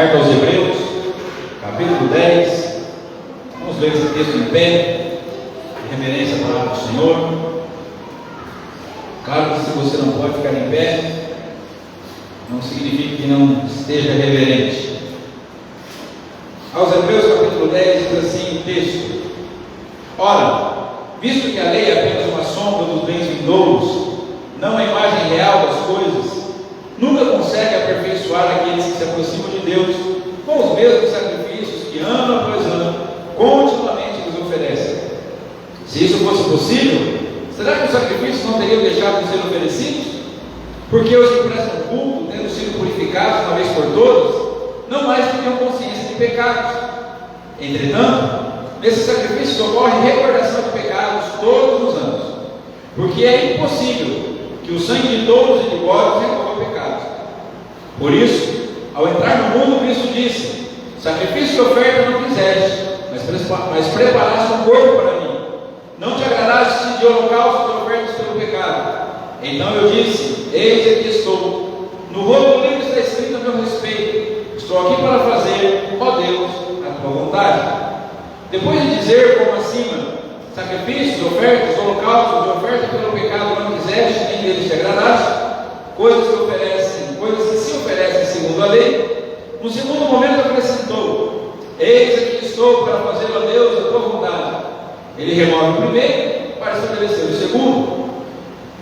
Carta aos Hebreus, capítulo 10. Vamos ler esse texto em pé, em reverência à palavra do Senhor. Claro que se você não pode ficar em pé, não significa que não esteja reverente. Aos Hebreus, capítulo 10, diz assim o texto: Ora, visto que a lei é apenas uma sombra dos bens vindouros, não a imagem real das coisas, nunca consegue aperfeiçoar aqueles que se aproximam de Deus com os mesmos sacrifícios que ano após ano continuamente nos oferecem. Se isso fosse possível, será que os sacrifícios não teriam deixado de ser oferecidos? Porque os que prestam culto, tendo sido purificados uma vez por todas, não mais tinham consciência de pecados. Entretanto, nesses sacrifícios ocorre recordação de pecados todos os anos, porque é impossível que o sangue de touros e de bodes remova pecados. Por isso, ao entrar no mundo, Cristo disse: sacrifício e oferta não quiseste, mas preparaste um corpo para mim. Não te agradaste de holocaustos e ofertas pelo pecado. Então eu disse: eis aqui estou. No rolo do livro está escrito a meu respeito: estou aqui para fazer, ó Deus, a tua vontade. Depois de dizer, como acima, sacrifícios, ofertas, holocaustos e oferta pelo pecado não quiseste, nem deles te agradaste, coisas que se oferecem segundo a lei, no segundo momento acrescentou: eis aqui estou para fazer, ó Deus, a tua vontade. Ele remove o primeiro para estabelecer o segundo.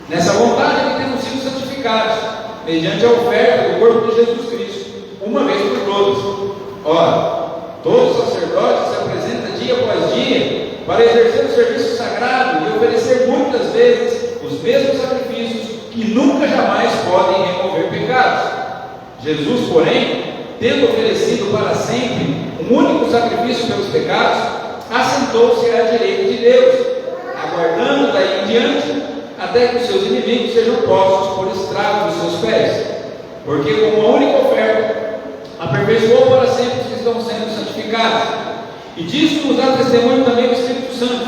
Nessa vontade é que temos sido santificados, mediante a oferta do corpo de Jesus Cristo, uma vez por todas. Ora, todo sacerdote se apresenta dia após dia para exercer o serviço sagrado e oferecer muitas vezes os mesmos sacrifícios que nunca jamais podem remover pecados. Jesus, porém, tendo oferecido para sempre um único sacrifício pelos pecados, assentou-se à direita de Deus, aguardando daí em diante até que os seus inimigos sejam postos por estrado dos seus pés, porque com uma única oferta aperfeiçoou para sempre os que estão sendo santificados. E disso nos dá testemunho também o Espírito Santo,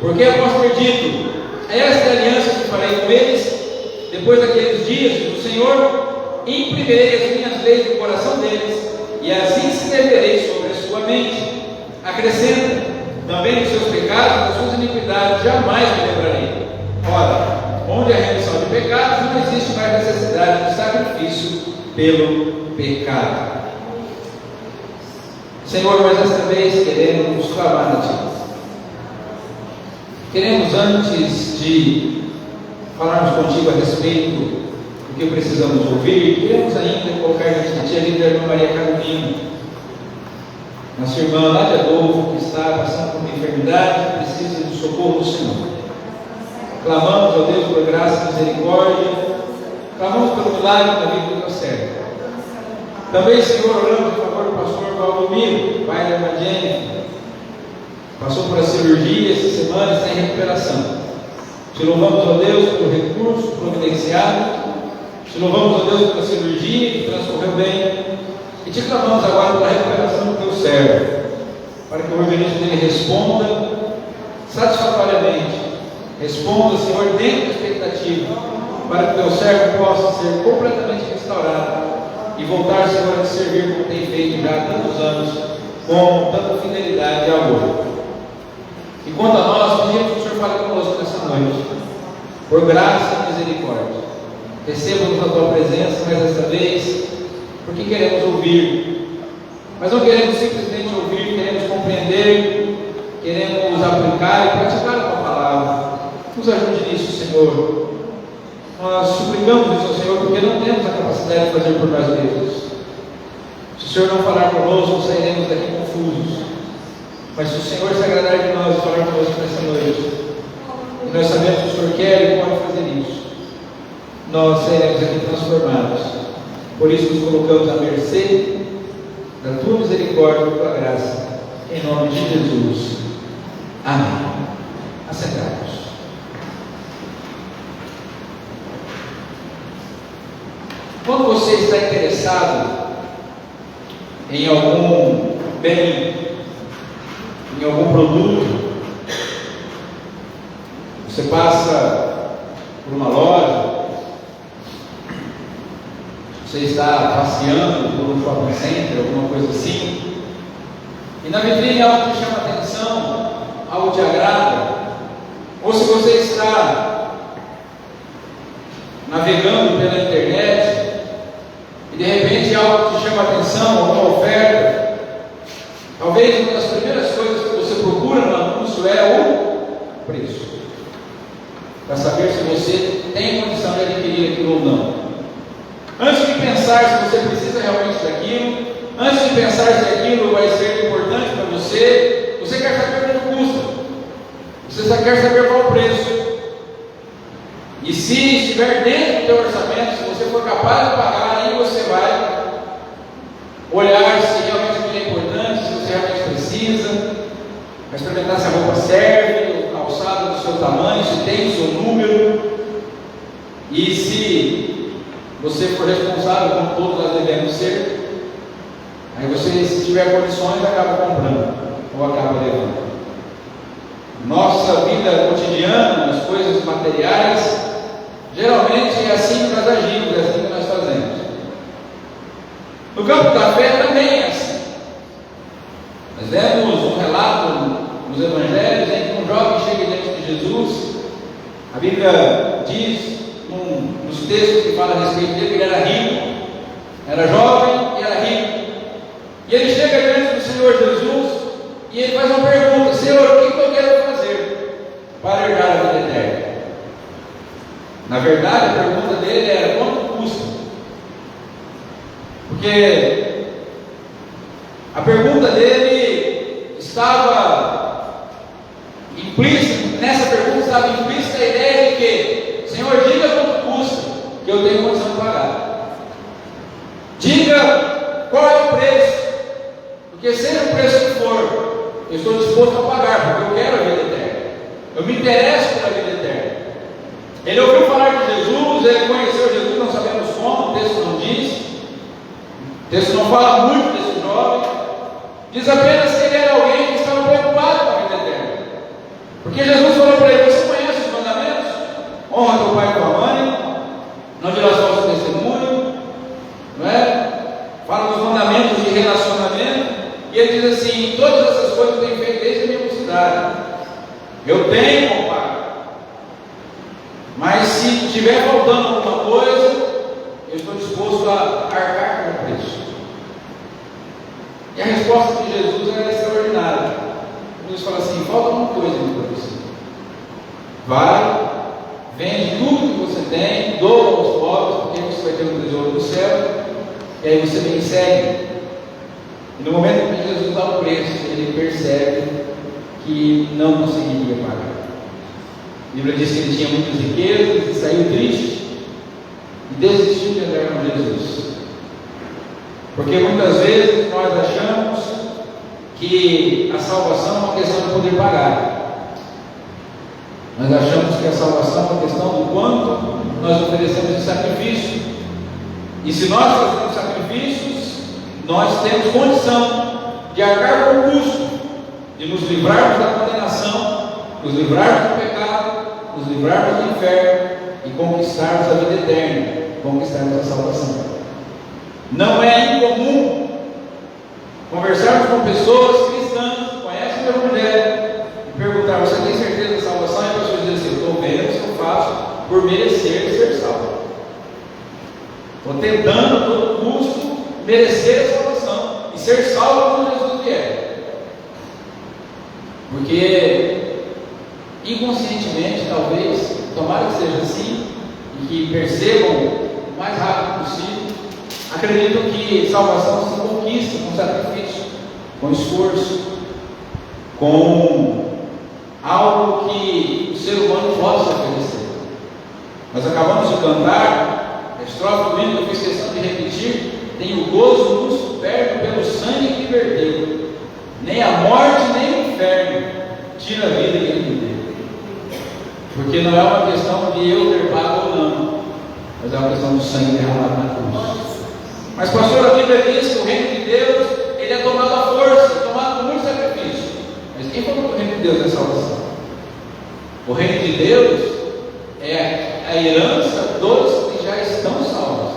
porque após ter dito: esta é a aliança que farei com eles depois daqueles dias, do Senhor, imprimirei as minhas leis no coração deles, e assim escreverei sobre a sua mente. Acrescenta: também dos seus pecados, das suas iniquidades, jamais me lembrarei. Ora, onde há remissão de pecados, não existe mais necessidade de sacrifício pelo pecado. Senhor, mas desta vez queremos clamar a Ti. Queremos, antes de falarmos contigo a respeito do que precisamos ouvir, queremos ainda colocar diante de Ti a vida da irmã Maria Carolina, nossa irmã lá de Adolfo, que está passando por uma enfermidade e precisa do socorro do Senhor. Clamamos, ó Deus, por graça e misericórdia, clamamos pelo milagre da vida do teu servo. Também, Senhor, oramos em favor do pastor Valdomiro, pai da irmã Jennifer. Passou por a cirurgia essa semana, está em recuperação. Te louvamos, ó Deus, pelo recurso providenciado. Te louvamos, ó Deus, pela cirurgia que transcorreu bem. E te clamamos agora pela recuperação do teu servo, para que o organismo dele responda satisfatoriamente. Responda, Senhor, dentro da expectativa, para que o teu servo possa ser completamente restaurado e voltar, Senhor, a te servir como tem feito já há tantos anos, com tanta fidelidade e amor. E quanto a nós, pedimos que o Senhor fale conosco nessa noite, por graça e misericórdia. Receba-nos na tua presença mais desta vez, porque queremos ouvir, mas não queremos simplesmente ouvir, queremos compreender, queremos aplicar e praticar a tua palavra. Nos ajude nisso, Senhor. Nós suplicamos isso ao Senhor, porque não temos a capacidade de fazer por nós mesmos. Se o Senhor não falar conosco, sairemos daqui confusos. Mas se o Senhor se agradar de nós e falar conosco nessa noite, e nós sabemos que o Senhor quer e pode fazer isso, nós sairemos aqui transformados. Por isso nos colocamos à mercê da tua misericórdia e da tua graça, em nome de Jesus. Amém. Assentados. Quando você está interessado em algum bem, em algum produto, você passa por uma loja, você está passeando por um shopping center, alguma coisa assim, e na vitrine algo te chama a atenção, algo te agrada, ou se você está navegando pela internet e de repente algo te chama a atenção, alguma oferta, talvez uma das primeiras coisas que você procura no anúncio é o preço, para saber se você tem condição de adquirir aquilo ou não. Antes de pensar se você precisa realmente daquilo, antes de pensar se aquilo vai ser importante para você, você quer saber quanto custa, você só quer saber qual o preço. E se estiver dentro do teu orçamento, se você for capaz de pagar, aí você vai olhar se realmente aquilo é importante, se você realmente precisa, vai experimentar se a roupa serve, a calçada do seu tamanho, se tem o seu número, e se você for responsável como todos nós devemos ser, aí você, se tiver condições, acaba comprando ou acaba levando. Nossa vida cotidiana, nas coisas materiais, geralmente é assim que nós agimos, é assim que nós fazemos. No campo da fé também é assim. Nós vemos um relato nos evangelhos em que um jovem chega diante de Jesus. A Bíblia diz, nos textos que falam a respeito dele, que ele era rico, era jovem e era rico. E ele chega diante do Senhor Jesus e ele faz uma pergunta: Senhor, o que eu devo fazer para herdar a vida eterna? Na verdade, a pergunta dele era: quanto custa? Porque a pergunta dele estava implícita, nessa pergunta estava implícita a ideia de que: Senhor, diga quanto custa, que eu tenho condição de pagar. Diga qual é o preço, porque seja o preço que for, eu estou disposto a pagar, porque eu quero a vida eterna, eu me interesso pela vida eterna. Ele ouviu falar de Jesus, ele conheceu Jesus, não sabemos como, o texto não diz, o texto não fala muito desse jovem, diz apenas que ele era alguém que estava preocupado com a vida eterna, porque Jesus falou para ele: você conhece os mandamentos? Honra teu pai e tua mãe, não dirás falso testemunho, não é? Fala dos mandamentos de relacionamento, e ele diz assim: todas essas coisas eu tenho feito desde a minha mocidade, eu tenho como pagar. Mas se estiver faltando alguma coisa, eu estou disposto a arcar com o preço. E a resposta de Jesus é extraordinária. Jesus fala assim: falta uma coisa para você. Vai, vende tudo que você tem, doa aos pobres, porque você vai ter um tesouro no céu, e aí você me segue. E no momento que Jesus dá o preço, ele percebe que não conseguiria pagar. A Bíblia diz que ele tinha muitas riquezas e saiu triste e desistiu de andar com Jesus. Porque muitas vezes nós achamos que a salvação é uma questão de poder pagar. Nós achamos que a salvação é uma questão do quanto nós oferecemos de sacrifício. E se nós fazemos sacrifícios, nós temos condição de arcar com o custo, de nos livrarmos da condenação, nos livrarmos do pecado, nos livrarmos do inferno e conquistarmos a vida eterna, conquistarmos a salvação. Não é incomum conversarmos com pessoas cristãs que conhecem o Evangelho e perguntar: você tem certeza da salvação? E a pessoa diz assim: eu estou vendo que eu faço por merecer ser salvo. Estou tentando a todo custo merecer a salvação e ser salvo como Jesus quer. Porque inconscientemente, talvez, tomara que seja assim, e que percebam o mais rápido possível, acreditam que salvação se conquista com sacrifício, com esforço, com algo que o ser humano pode se oferecer. Nós acabamos de cantar a estrofe do hino que eu fiz questão de repetir: tem o gozo no superno pelo sangue que verteu, nem a morte nem o inferno tira a vida que ele me deu. Porque não é uma questão de eu ter pago ou não, mas é uma questão do sangue derramado na cruz. Mas pastor, a Bíblia diz que o reino de Deus, ele é tomado à força, tomado com muito sacrifício. Mas quem falou que o reino de Deus é salvação? O reino de Deus é a herança dos que já estão salvos.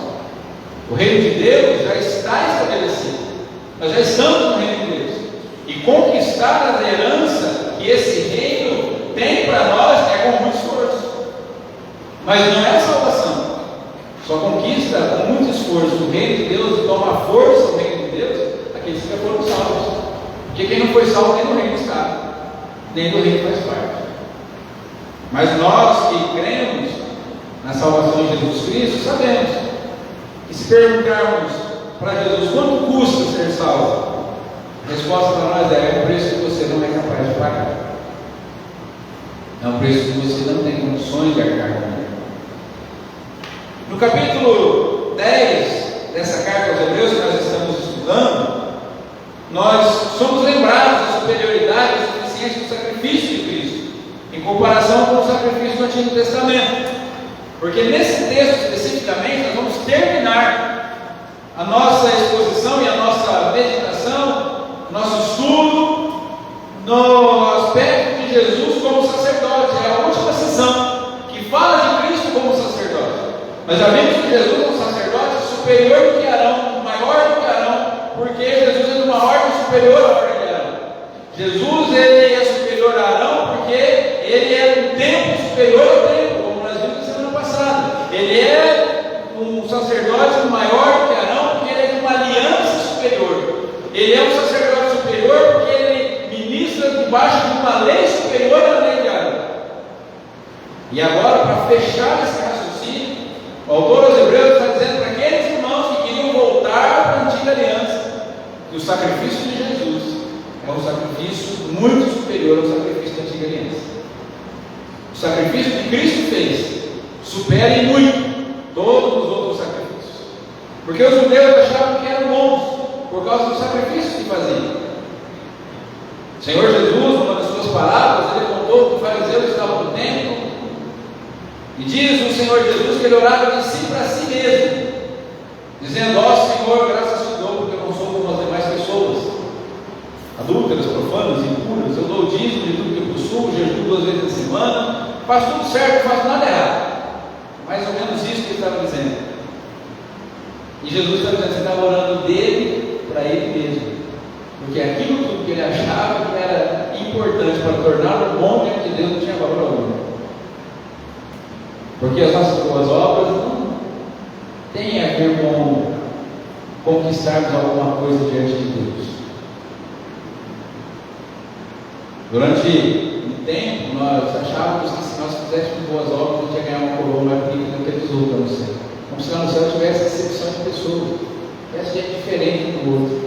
O reino já estamos no reino de Deus. E conquistar a herança que esse reino tem para nós é com muito esforço. Mas não é a salvação. Só conquista com muito esforço o reino de Deus e toma força o reino de Deus aqueles que já foram salvos. Porque quem não foi salvo nem no reino está, nem do reino faz parte. Mas nós que cremos na salvação de Jesus Cristo, sabemos que se perguntarmos para Jesus quanto custa ser salvo, a resposta para nós é um preço que você não é capaz de pagar. É um preço que você não tem condições de arcar com ele. No capítulo 10 dessa carta aos Hebreus que nós estamos estudando, nós somos lembrados da superioridade e da suficiência do sacrifício de Cristo, em comparação com o sacrifício do Antigo Testamento. Porque nesse texto especificamente nós vamos terminar a nossa exposição e a nossa meditação, nosso estudo, no aspecto de Jesus como sacerdote. É a última sessão que fala de Cristo como sacerdote. Mas já vimos que Jesus é um sacerdote superior do que Arão, maior do que Arão, porque Jesus é de uma ordem superior à ordem de Arão. Jesus ele é superior a Arão porque ele é um templo superior ao templo, como nós vimos na semana passada. Ele é um sacerdote maior do que Arão porque ele é de uma aliança superior. Ele é um sacerdote superior porque ele ministra debaixo de uma lei superior à lei de Arão. E agora, para fechar esse raciocínio, o autor aos Hebreus está dizendo para aqueles irmãos que queriam voltar para a antiga aliança, que o sacrifício de Jesus é um sacrifício muito superior ao sacrifício da antiga aliança. O sacrifício que Cristo fez supera em muito todos os outros sacrifícios, porque os judeus achavam que eram bons por causa do sacrifício que faziam. O Senhor Jesus, numa das suas parábolas, ele contou que os fariseus estavam no templo, e diz o Senhor Jesus que ele orava de si para si mesmo, dizendo: ó Senhor, graças te dou, porque eu não sou como as demais pessoas, adúlteras, profanas, impuras. Eu dou o dízimo de tudo que possuo, jejuo 2 vezes na semana, faço tudo certo, não faço nada errado. Mais ou menos isso que ele estava dizendo. E Jesus estava dizendo que ele estava orando dele para ele mesmo, porque aquilo tudo que ele achava que era importante para torná-lo bom diante de Deus não tinha valor algum. Porque as nossas boas obras não têm a ver com conquistarmos alguma coisa diante de Deus. Durante um tempo, nós achávamos que se nós fizéssemos boas obras, a gente ia ganhar uma coroa mais bonita do que a tesoura no céu. Como se lá no céu tivesse excepção de pessoas, tivesse gente diferente do outro.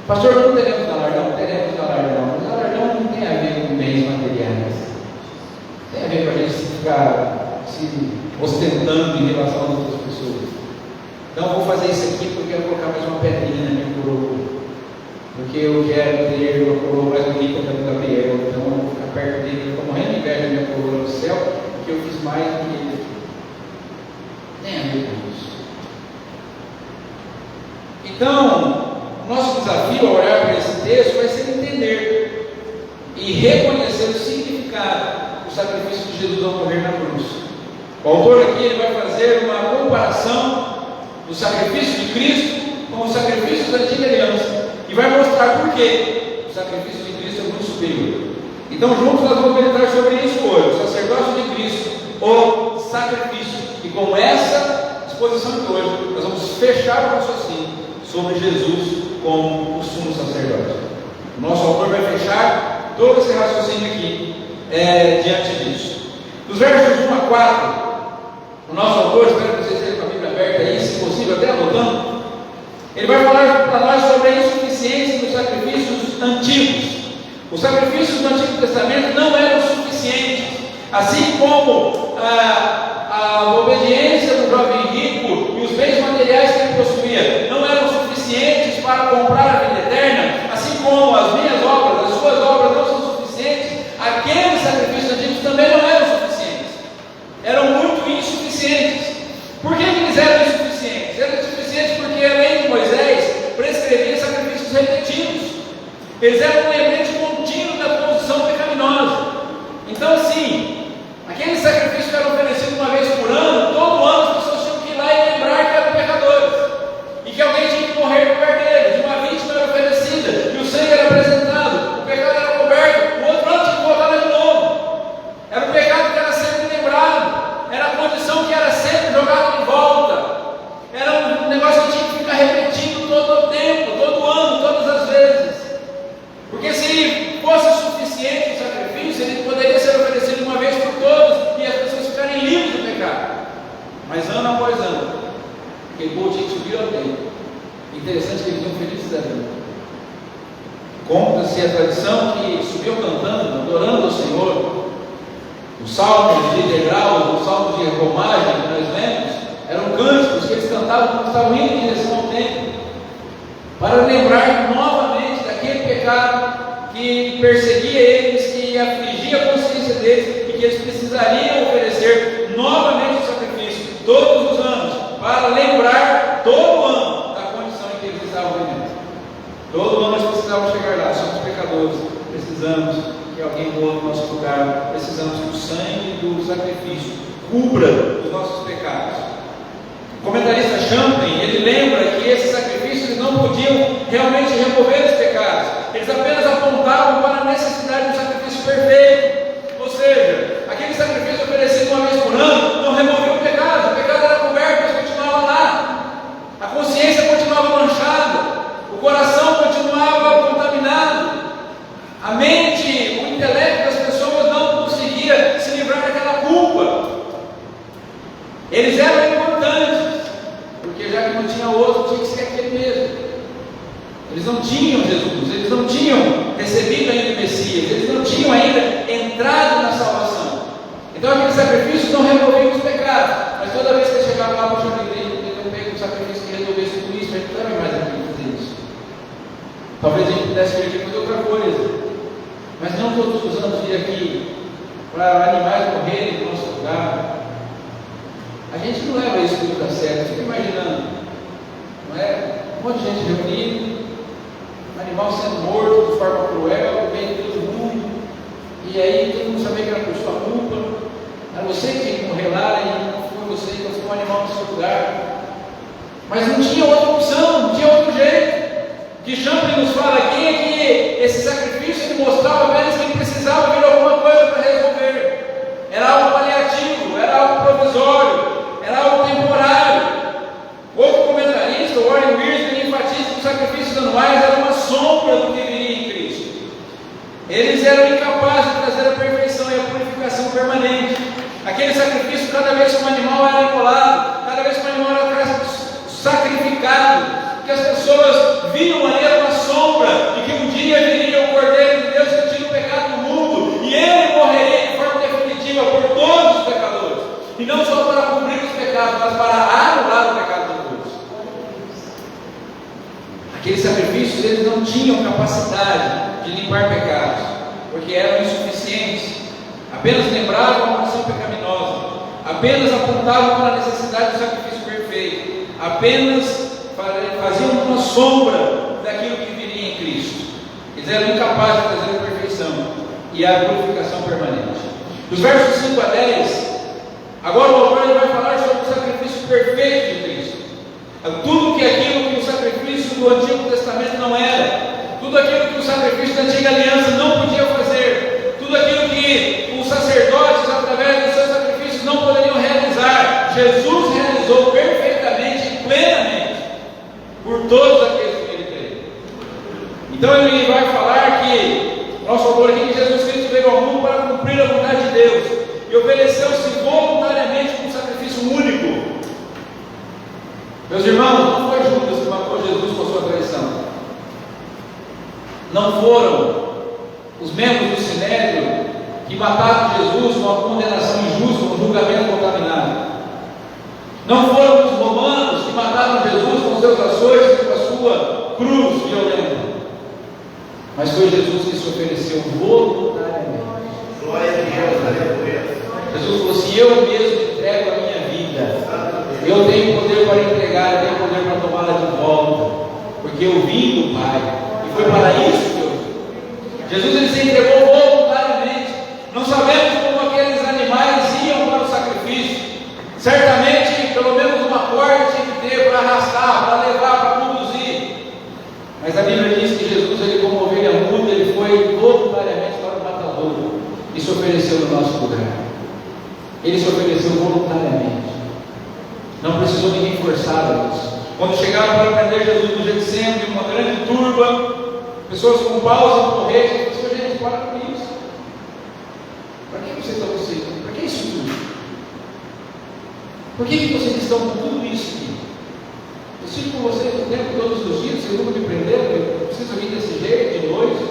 Pastor, não teremos galardão? Teremos galardão. Mas galardão não tem a ver com bens materiais. Tem a ver com a gente ficar se ostentando em relação às outras pessoas. Então eu vou fazer isso aqui porque eu vou colocar mais uma pedrinha na minha coroa, porque eu quero ter uma coroa mais bonita que a do Gabriel. Então eu vou ficar perto dele, eu estou morrendo de inveja da minha coroa no céu, porque eu fiz mais do que ele aqui. Tem a ver com isso. Então o nosso desafio ao olhar para esse texto vai ser entender e reconhecer o significado do sacrifício de Jesus ao morrer na cruz. O autor aqui ele vai fazer uma comparação do sacrifício de Cristo com os sacrifícios da antiga aliança e vai mostrar por que o sacrifício de Cristo é muito superior. Então juntos nós vamos meditar sobre isso hoje, o sacerdócio de Cristo, o sacrifício. E com essa exposição de hoje nós vamos fechar o raciocínio sobre Jesus como o sumo sacerdote. O nosso autor vai fechar todo esse raciocínio aqui diante disso. Dos versos 1 a 4, o nosso autor, espero que vocês tenham com a Bíblia aberta aí, se possível até anotando, ele vai falar para nós sobre a insuficiência dos sacrifícios antigos. Os sacrifícios do Antigo Testamento não eram suficientes, assim como a obediência do jovem rico e os bens materiais que ele possuía não eram suficientes para comprar a vida eterna, assim como as minhas obras, as suas obras não são suficientes, aqueles sacrifícios antigos também não eram suficientes, eram muito insuficientes. Por que eles eram insuficientes? Eram insuficientes porque a lei de Moisés prescrevia sacrifícios repetidos, eles eram um lembrete contínuo da posição pecaminosa. Então assim, aqueles sacrifícios que eram oferecidos uma vez por ano, todo ano as pessoas tinham que ir lá e lembrar que eram pecadores, e que alguém tinha que morrer no lugar deles. Uma vítima era oferecida Conta-se a tradição que subiu cantando, adorando ao Senhor. Os salmos de degraus, os salmos de romagem que nós lemos, eram cânticos que eles cantavam quando estavam indo em direção ao templo, para lembrar novamente daquele pecado que perseguia eles, que afligia a consciência deles, e que eles precisariam oferecer novamente o sacrifício, todos os anos, para lembrar todo ano da condição em que eles estavam vivendo. Todo ano nós precisávamos chegar lá, somos pecadores, precisamos que alguém morra no nosso lugar, precisamos que o sangue do sacrifício cubra os nossos pecados. O comentarista Champlin, ele lembra que esses sacrifícios não podiam realmente remover os pecados, eles apenas apontavam para a necessidade de um sacrifício perfeito, ou seja, aquele sacrifício oferecido uma vez por ano não removia o pecado era coberto, mas continuava lá, a consciência continuava manchada, o coração continuava contaminado, a mente, o intelecto das pessoas não conseguia se livrar daquela culpa. Eles eram importantes, porque já que não tinha outro, tinha que ser aquele mesmo. Eles não tinham Jesus, eles não tinham recebido ainda o Messias, eles não tinham ainda entrado na salvação. Então aqueles sacrifícios não removiam os pecados, mas toda vez que ele chegava lá, puxa, eu pego um sacrifício que resolvesse tudo isso, a gente não era mais aqui fazer isso. Talvez a gente pudesse vir aqui fazer outra coisa, mas não todos os anos vir aqui para animais morrerem no nosso lugar. A gente não leva isso muito a sério, fica imaginando, não é? Um monte de gente reunida, um animal sendo morto de forma cruel, vem de todo mundo, e aí todo mundo sabia que era por sua culpa, era você que tinha que morrer lá, e não foi você, então foi um animal no seu lugar. Mas não tinha outra opção, não tinha outro jeito. O que Champlin nos fala aqui é que esse sacrifício ele mostrava apenas que ele precisava vir alguma coisa para resolver. Era algo paliativo, era algo provisório, era algo temporário. Outro comentarista, Warren Wiersbe, enfatiza que os sacrifícios anuais eram uma sombra do que viria em Cristo. Eles eram incapazes de trazer a perfeição e a purificação permanente. Aquele sacrifício, cada vez que um animal era imolado, cada vez que um animal era sacrificado, que as pessoas viam ali era uma sombra de que um dia viria o Cordeiro de Deus que tira o pecado do mundo, e ele morreria de forma definitiva por todos os pecadores, e não só para cobrir os pecados, mas para anular o pecado de todos. Aqueles sacrifícios eles não tinham capacidade de limpar pecados, porque eram insuficientes, apenas lembravam a ação pecaminosa, apenas apontavam para a necessidade do sacrifício perfeito, apenas faziam uma sombra daquilo que viria em Cristo. Eles eram incapazes de trazer a perfeição e a purificação permanente. Dos versos 5 a 10, agora o autor vai falar sobre o sacrifício perfeito de Cristo. Tudo aquilo que o sacrifício do Antigo Testamento não era, tudo aquilo que o sacrifício da Antiga Aliança não podia fazer, tudo aquilo que os sacerdotes, através dos seus sacrifícios, não poderiam realizar, Jesus realizou perfeitamente e plenamente por todos aqueles que ele teve. Então ele vai falar que nosso autor aqui, que Jesus Cristo veio ao mundo para cumprir a vontade de Deus e ofereceu-se voluntariamente como sacrifício único. Meus irmãos, não foi Judas que matou Jesus com a sua traição, não foram os membros do Sinédrio que mataram Jesus com a condenação injusta, com o julgamento contaminado, não foram os romanos que mataram Jesus com seus açoites e com a sua cruz violenta, mas foi Jesus que se ofereceu voluntariamente. Glória a Deus, aleluia. Jesus falou assim: eu mesmo entrego a minha vida, eu tenho poder para entregar, eu tenho poder para tomá-la de volta, porque eu vim do Pai, e foi para isso que eu vim. Jesus ele se entregou voluntariamente. Não sabemos como aqueles animais iam para o sacrifício, certamente pelo menos uma corda tinha que ter para arrastar, para levar, para conduzir, mas a Bíblia diz que Jesus, ele como ovelha muda, ele foi voluntariamente para o matadouro e se ofereceu no nosso lugar. Ele se ofereceu voluntariamente, não precisou ninguém forçar a isso. Quando chegaram para prender Jesus no Getsemane, uma grande turba, pessoas com paus e porretes, pessoas, gente, para com isso. Para que vocês estão conseguindo? Para que isso tudo? Por que vocês estão com tudo isso aqui? Eu sigo com vocês o tempo todos os dias, vocês vão me prender, eu preciso vir desse jeito, de noite.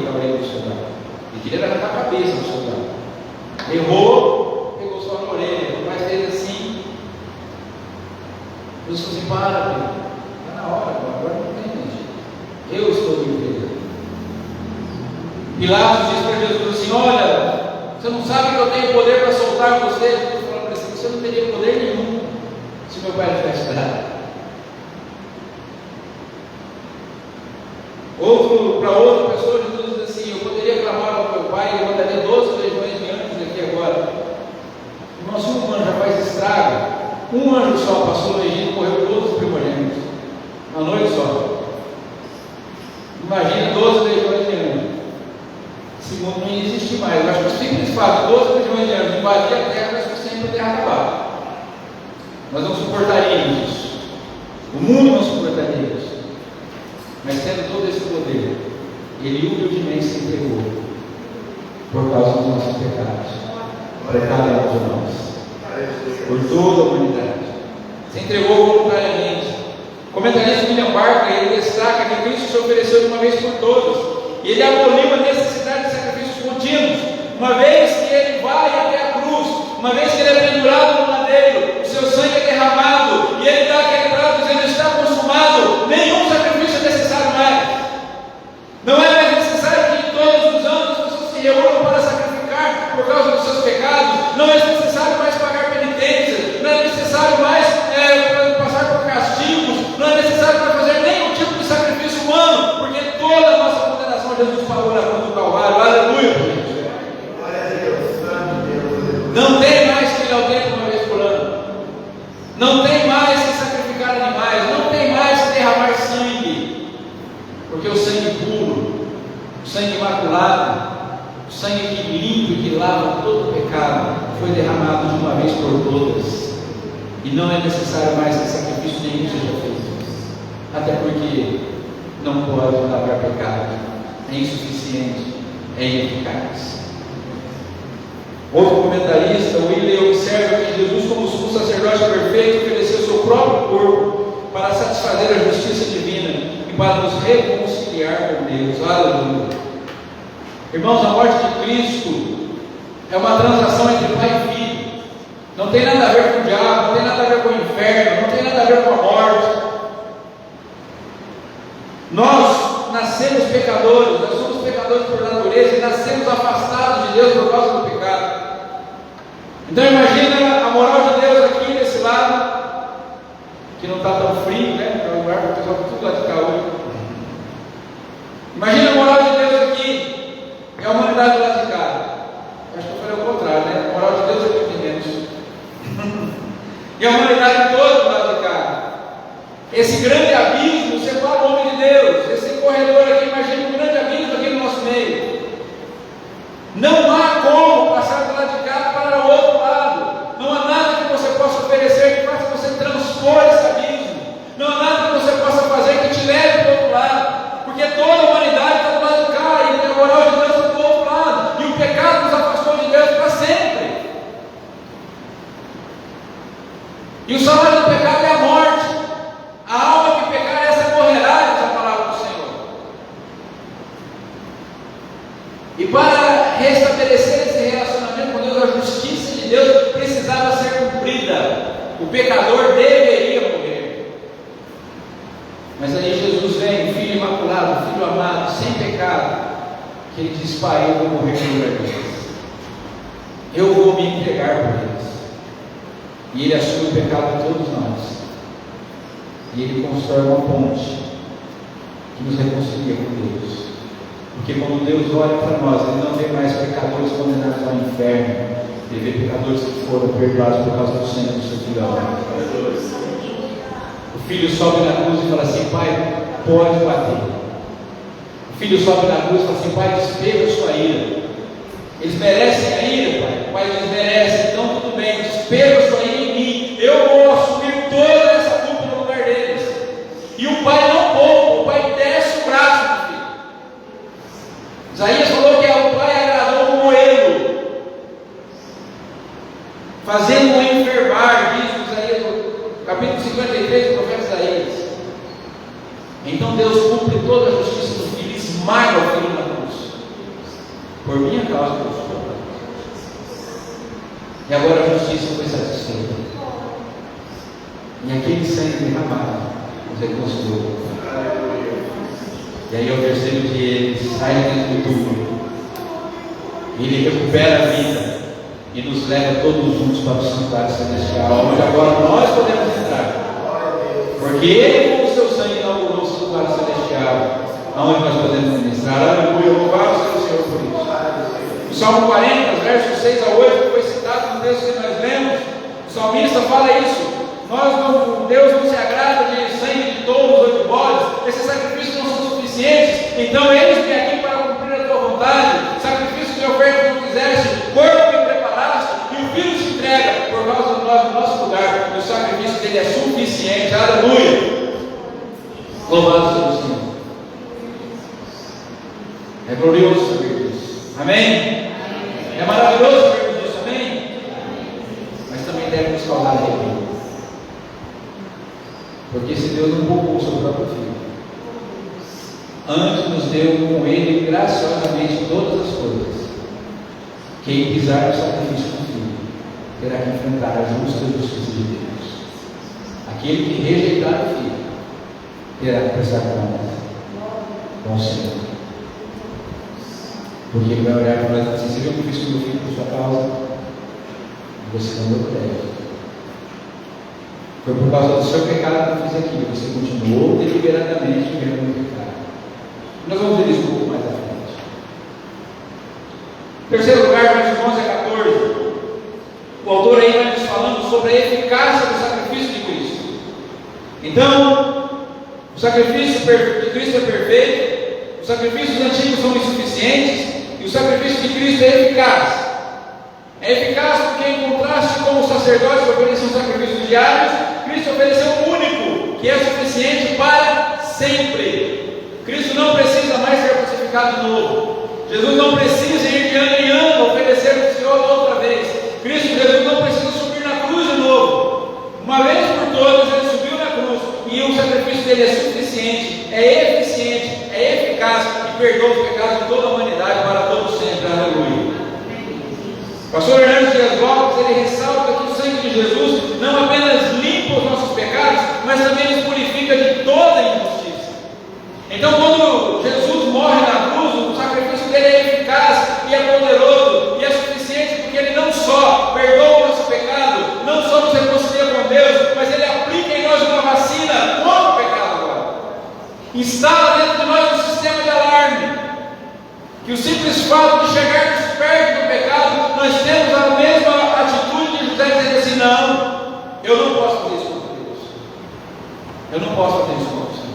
cortar a orelha do soldado. Ele queria arrancar a cabeça do soldado. Errou, pegou só na orelha, o pai fez assim. Jesus falou assim: para, filho, está na hora, agora não tem gente. Eu estou livre. Pilatos disse para Jesus assim: olha, você não sabe que eu tenho poder para soltar você? Jesus falou para você: você não teria poder nenhum se meu pai não tivesse dado. Para outra pessoa, Jesus diz assim: eu poderia clamar ao meu pai, eu mandaria 12 legiões de anjos aqui agora. Irmão, se um anjo já faz estrago, um anjo só passou no Egito e morreu todos os primogênitos, uma noite só. Imagina 12 legiões de anjos. Esse mundo não ia existir mais. Eu acho que o simples fato de 12 legiões de anjos invadir a terra é suficiente para a terra acabar. Nós não suportaríamos isso. O mundo não suportaria isso. Mas tendo todo esse poder, ele humildemente se entregou por causa dos nossos pecados, por cada um de nós, por toda a humanidade. Se entregou voluntariamente. O comentarista William Barclay, ele destaca que Cristo se ofereceu de uma vez por todas, e ele aboliu a necessidade de sacrifícios contínuos. Uma vez que ele vai até a cruz, uma vez que ele é pendurado no madeiro, o seu sangue é derramado, e ele dá aquele brado dizendo: está consumado, nenhum sacrifício é necessário mais. Não é mais necessário que todos os anos as pessoas se reúnam para sacrificar por causa dos seus pecados, não é necessário mais pagar penitência, não é necessário mais passar por castigos, não é necessário mais fazer nenhum tipo de sacrifício humano, porque toda a nossa condenação Jesus pagou na cruz do Calvário. Aleluia, gente. Não tem mais que ir ao templo uma vez por ano, não tem mais que sacrificar animais, não tem mais que derramar sangue, porque o sangue puro, o sangue imaculado, o sangue que limpa e que lava todo o pecado foi derramado de uma vez por todas, e não é necessário mais que sacrifício nenhum seja feito, até porque não pode lavar pecado, é insuficiente, é ineficaz. Outro comentarista, William, observa que Jesus, como sumo sacerdote perfeito, ofereceu seu próprio corpo para satisfazer a justiça divina e para nos reconciliar com Deus. Aleluia. Irmãos, a morte de Cristo é uma transação entre pai e filho. Não tem nada a ver com o diabo, não tem nada a ver com o inferno, não tem nada a ver com a morte. Nós nascemos pecadores, nós somos pecadores por natureza e nascemos afastados de Deus por causa do pecado. Então imagina a moral de Deus aqui nesse lado, que não está tão frio, né? É um lugar para o pessoal tudo lá de cá hoje. Imagina a moral de Deus aqui e a humanidade do lado de cá. Acho que eu falei o contrário, né? A moral de Deus aqui tem menos. E a humanidade toda do lado de cá. Esse grande abismo separa o homem de Deus. Esse corredor aqui, imagina um grande abismo aqui no nosso meio. Não há como passar do lado de cá para o outro lado. Não há nada que você possa oferecer que faça você transpor esse abismo. Não há nada que você possa fazer que te leve para o outro lado. Porque toda a humanidade está do lado de cá e a moral de Deus está do outro lado. E o pecado nos afastou de Deus para sempre. E o salário do pecado é a morte. A alma que pecar, essa morrerá, diz a palavra do Senhor. E para restabelecer esse relacionamento com Deus, a justiça de Deus precisava ser cumprida. O pecador deveria morrer. Mas aí Jesus vem, filho imaculado, filho amado, sem pecado, que ele diz: pai, eu vou morrer no lugar deles. Eu vou me entregar por eles. E ele assume o pecado de todos nós. E ele constrói uma ponte que nos reconcilia com Deus. Porque quando Deus olha para nós, Ele não vê mais pecadores condenados ao inferno, Ele vê pecadores que foram perdoados por causa do sangue do seu filho amado. O filho sobe na cruz e fala assim: pai, pode bater. O filho sobe na cruz e fala assim: pai, despeja sua ira. Eles merecem a ira, pai. Pai, eles merecem, então tudo bem, despeja sua ira em mim. Eu vou assumir toda essa culpa no lugar deles. E o pai não poupa, o pai desce o braço do filho. Isaías falou que o pai agradou o moelo, fazendo-o enfermar, diz Isaías, no capítulo 53 do profeta Isaías. Então Deus cumpre toda a justiça do filho, esmaga o filho na cruz. por minha causa, por sua causa. E agora a justiça foi satisfeita. E aquele sangue derramado nos reconciliou. E aí, ao terceiro dia, ele sai dentro do túmulo. Ele recupera a vida e nos leva todos juntos para o santuário celestial, onde agora nós podemos entrar. Porque ele, com o seu sangue, inaugurou o santuário celestial, aonde nós podemos ministrar. Aleluia, louvado seja o Senhor por isso. O Salmo 40, versos 6 a 8, que foi citado no texto que nós lemos, o salmista fala isso. Deus não se agrada de sangue de touros ou de bodes, esses sacrifícios não são suficientes, então eles vêm aqui para cumprir a tua vontade. Sacrifício de oferta que tu quiseste, corpo que preparaste, e o filho se entrega por causa de nós, no nosso lugar, e o sacrifício dele é suficiente. Aleluia! Louvado seja o Senhor. É glorioso saber disso. Amém? É maravilhoso saber disso. Amém? Mas também deve nos causar arrependimento. Porque se Deus não poupou o seu próprio filho, antes nos deu com ele graciosamente todas as coisas. Quem pisar no sacrifício do filho terá que enfrentar a justa justiça de Deus. Aquele que rejeitar o filho terá que prestar contas com o Senhor. Porque ele vai olhar para nós e dizer assim: você viu o que fiz com o meu filho por sua causa? E você não deu crédito. Foi por causa do seu pecado que eu fiz aquilo. Você continuou deliberadamente vivendo no pecado. Nós vamos ver isso um pouco mais à frente. Em terceiro lugar, versos 11 a 14, o autor aí vai nos falando sobre a eficácia do sacrifício de Cristo. Então, o sacrifício de Cristo é perfeito, os sacrifícios antigos são insuficientes, e o sacrifício de Cristo é eficaz. É eficaz porque, em contraste com os sacerdotes que ofereciam sacrifícios diários, Cristo ofereceu um único, que é suficiente para sempre. Cristo não precisa mais ser crucificado de novo. Jesus não precisa ir de ano em ano oferecer o Senhor outra vez. Jesus não precisa subir na cruz de novo. Uma vez por todas ele subiu na cruz, e o sacrifício dele é suficiente, é eficiente, é eficaz e perdoa os pecados de toda a humanidade para todos sempre. Aleluia. O pastor Hernandes Dias Lopes, ele ressalta que o sangue de Jesus não apenas limpa os nossos pecados, mas também nos purifica de toda injustiça. Então, quando Jesus morre na cruz, o sacrifício dele é eficaz e é poderoso e é suficiente, porque ele não só perdoa o nosso pecado, não só nos reconcilia com Deus, mas ele aplica em nós uma vacina contra o pecado agora. Instala dentro de nós um sistema de alarme, que o simples fato de chegarmos perto do pecado, nós temos a mesma atitude de José, dizer assim: não, eu não posso fazer isso contra Deus, eu não posso fazer isso contra o Senhor.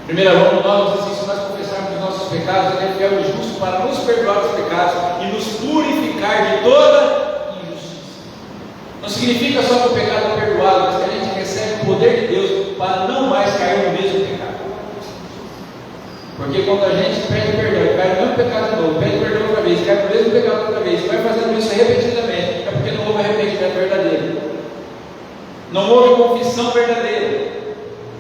1 João 9 diz assim: se nós confessarmos os nossos pecados, ele é fiel e justo para nos perdoar os pecados e nos purificar de toda injustiça. Não significa só que o pecado é perdoado, mas que a gente recebe o poder de Deus para não mais cair no mesmo pecado. Porque quando a gente pede perdão, cai no mesmo pecado de novo, pede perdão outra vez, cai no mesmo pecado outra vez, e vai fazendo isso repetidamente, é porque não houve arrependimento verdadeiro, não houve confissão verdadeira.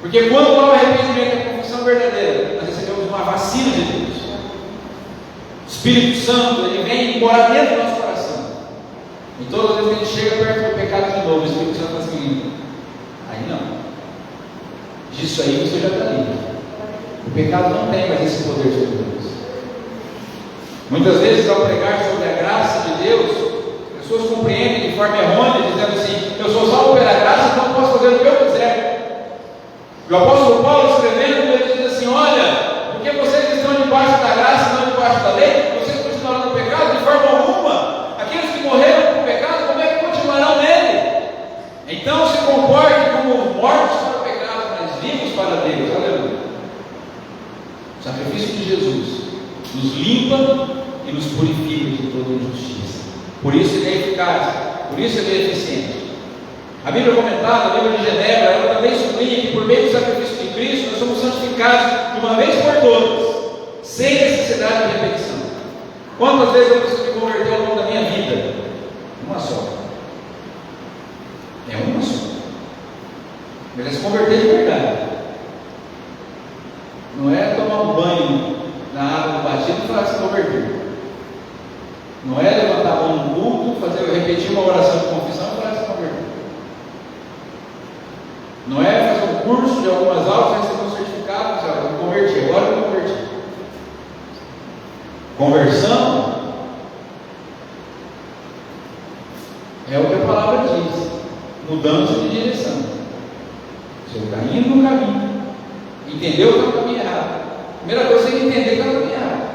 Porque quando há o arrependimento e a confissão verdadeira, nós recebemos uma vacina de Deus. O Espírito Santo, ele vem morar dentro do nosso coração, e todas as vezes que a gente chega perto do pecado de novo, o Espírito Santo está assim: aí não, disso aí você já está livre. O pecado não tem mais esse poder sobre Deus. Muitas vezes, ao pregar sobre a graça de Deus, as pessoas compreendem de forma errônea, dizendo assim: eu sou salvo pela graça, então posso fazer o que eu quiser. O apóstolo Paulo, escrevendo, ele diz assim: olha, porque vocês estão debaixo da graça, não debaixo da lei, vocês continuarão no pecado de forma alguma. Aqueles que morreram com o pecado, como é que continuarão nele? Então se comportem como mortos para o pecado, mas vivos para Deus. Aleluia. O sacrifício de Jesus nos limpa e nos purifica de toda injustiça. Por isso ele é eficaz, por isso ele é eficiente. A Bíblia comentada, a Bíblia de Genebra, ela também sublinha que por meio do sacrifício de Cristo nós somos santificados de uma vez por todas, sem necessidade de repetição. Quantas vezes eu preciso me converter ao longo da minha vida? Uma só. É uma só. Mas é se converter de verdade. Não é tomar um banho na água do Não é levantar a mão no culto, repetir uma oração de confissão e falar que se converteu. Não é fazer um curso de algumas aulas, receber um certificado, eu me converti, agora eu me converti. Conversão é o que a palavra diz, mudança de direção. Você está indo no caminho, entendeu que é o caminho errado. Primeira coisa, você tem que entender que é o caminho errado.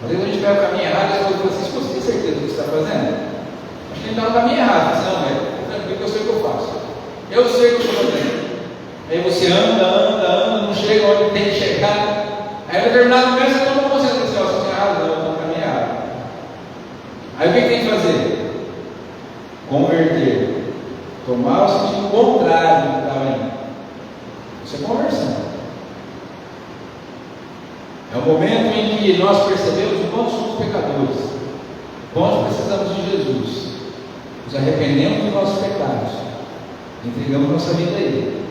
Às vezes a gente vai o caminho errado e as pessoas falam assim: você tem certeza do que você está fazendo? Acho que a gente está no caminho errado. Você não, velho, tranquilo que eu sei o que eu faço. Eu sei o que eu estou fazendo. Aí você anda, não chega onde tem que chegar. Aí, em determinado momento, você toma consciência assim: ó, você está errado, não, eu estou no caminho errado. Aí o que tem que fazer? Converter. Tomar o sentido contrário do que estava indo. Isso é conversão. É o momento em que nós percebemos o quanto somos pecadores, quanto precisamos de Jesus, nos arrependemos dos nossos pecados, entregamos nossa vida a Ele,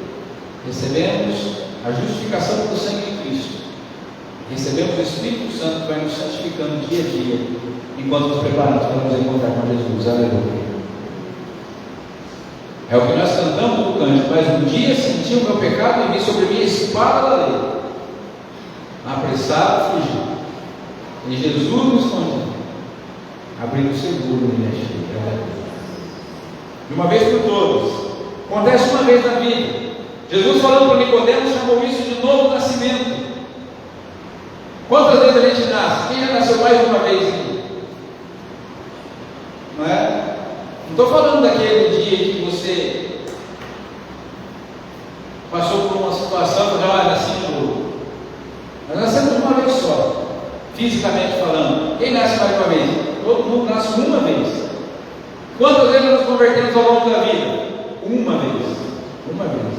recebemos a justificação pelo sangue de Cristo, recebemos o Espírito Santo que vai nos santificando dia a dia, enquanto nos preparamos para nos encontrar com Jesus. Aleluia. É o que nós cantamos no cântico: mas um dia senti o meu pecado e vi sobre mim a espada da lei. Apressado fugiu, e Jesus nos esconde, abrindo seguro minha cheia. De uma vez por todas, acontece uma vez na vida. Jesus, falando para Nicodemos, chamou isso de novo nascimento. Quantas vezes a gente nasce? Quem já nasceu mais de uma vez aqui? Não é? Não estou falando daquele dia que você passou por uma situação que já nasci de novo. Nós nascemos uma vez só, fisicamente falando. Quem nasce mais uma vez? Todo mundo nasce uma vez. Quantas vezes nós nos convertemos ao longo da vida? Uma vez. Uma vez.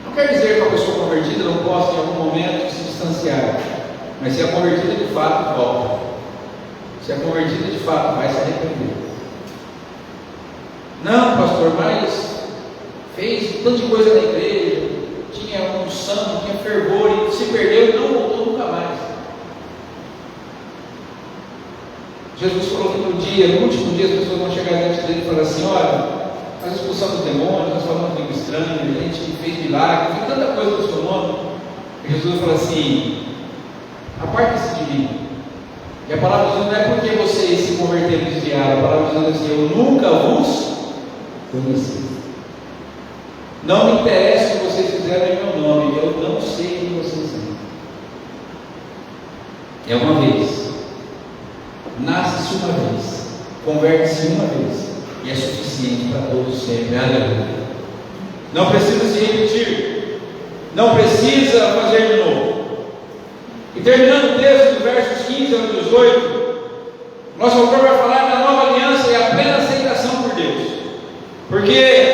Não quer dizer que a pessoa convertida não possa em algum momento se distanciar, mas se é convertida de fato, volta. Se é convertida de fato, vai se arrepender. Não, pastor, mas fez tanta coisa na igreja, tinha unção, tinha fervor, e se perdeu e não voltou nunca mais. Jesus falou que no último dia, as pessoas vão chegar diante dele e falar assim: olha, nós expulsamos demônios, nós falamos língua estranha, a gente fez milagre, fez tanta coisa no seu nome. E Jesus falou assim: aparte-se de mim. E a palavra diz: não é porque vocês se converteram e desviaram, a palavra diz assim: eu nunca vos conheci. Não me interessa o que vocês fizeram em meu nome, eu não sei quem vocês são. É uma vez, nasce-se uma vez, converte-se uma vez, e é suficiente para todos sempre. Aleluia. Não precisa se repetir, não precisa fazer de novo. E terminando o texto, dos versos 15 ao 18, nosso autor vai falar da nova aliança e a plena aceitação por Deus, porque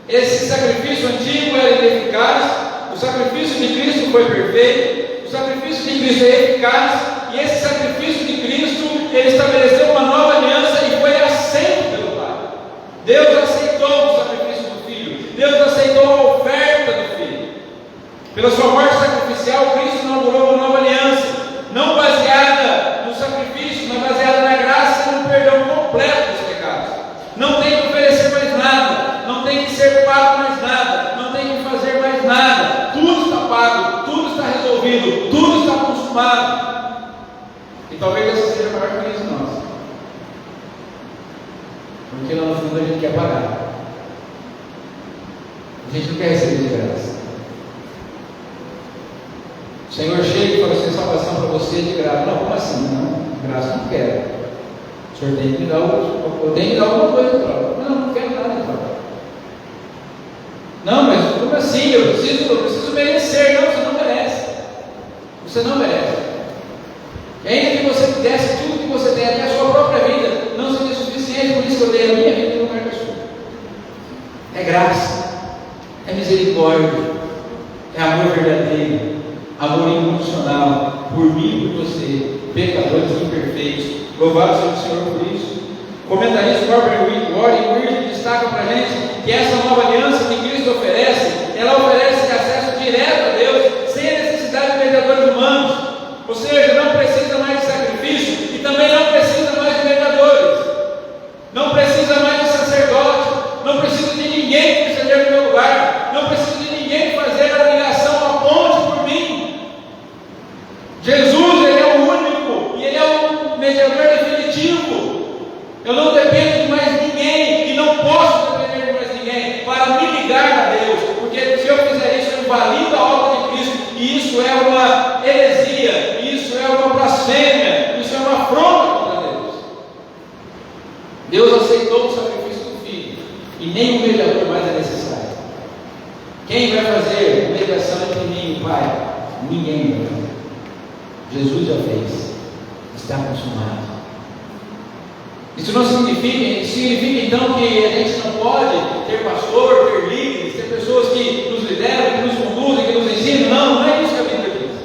esse sacrifício antigo era ineficaz, o sacrifício de Cristo foi perfeito, o sacrifício de Cristo é eficaz, e esse sacrifício de Cristo, ele estabeleceu uma nova aliança e foi aceito pelo Pai. Deus aceitou o sacrifício do Filho, Deus aceitou a oferta do Filho. Pela sua morte sacrificial, Cristo inaugurou uma nova aliança, não baseada no sacrifício, mas baseada na graça e no perdão completo dos pecados. Não tem que oferecer mais nada, não tem que ser pago mais nada, não tem que fazer mais nada. Tudo está pago, tudo está resolvido, tudo está consumado. E talvez essa seja a maior crise nossa, porque lá no fundo a gente quer pagar, a gente não quer receber de graça. O Senhor chega e fala assim: salvação para você de graça. Não, como assim? Não, graça não quero. O Senhor tem que me dar eu tenho que dar alguma coisa em troca. Não quero nada em troca. Não, mas como assim? Eu preciso merecer. Não, você não merece. Você não merece. E ainda que você desse tudo que você tem, até a sua própria vida, não seria suficiente. Por isso que eu dei a minha vida no lugar da sua. É graça, é misericórdia, é amor verdadeiro, amor incondicional, por mim e por você, pecadores imperfeitos. Louvado seja o Senhor por isso. O comentarista Warren Wiersbe destaca para a gente que essa nova aliança que Cristo oferece, ela oferece acesso direto a Deus, sem a necessidade de mediadores humanos. Ou seja, não precisa mais de sacrifício, Jesus, Ele é o único, e Ele é o mediador definitivo. Eu não dependo de mais ninguém, e não posso depender de mais ninguém para me ligar a Deus, porque se eu fizer isso, eu invalido a obra de Cristo, e isso é uma heresia, isso é uma blasfêmia, isso é uma afronta contra Deus. Deus aceitou o sacrifício do Filho, e nem um mediador mais é necessário. Quem vai fazer mediação entre mim e o Pai? Ninguém vai fazer. Jesus já fez, está consumado. Isso não significa então que a gente não pode ter pastor, ter líderes, ter pessoas que nos lideram, que nos conduzem, que nos ensinam. Não é isso que a Bíblia diz.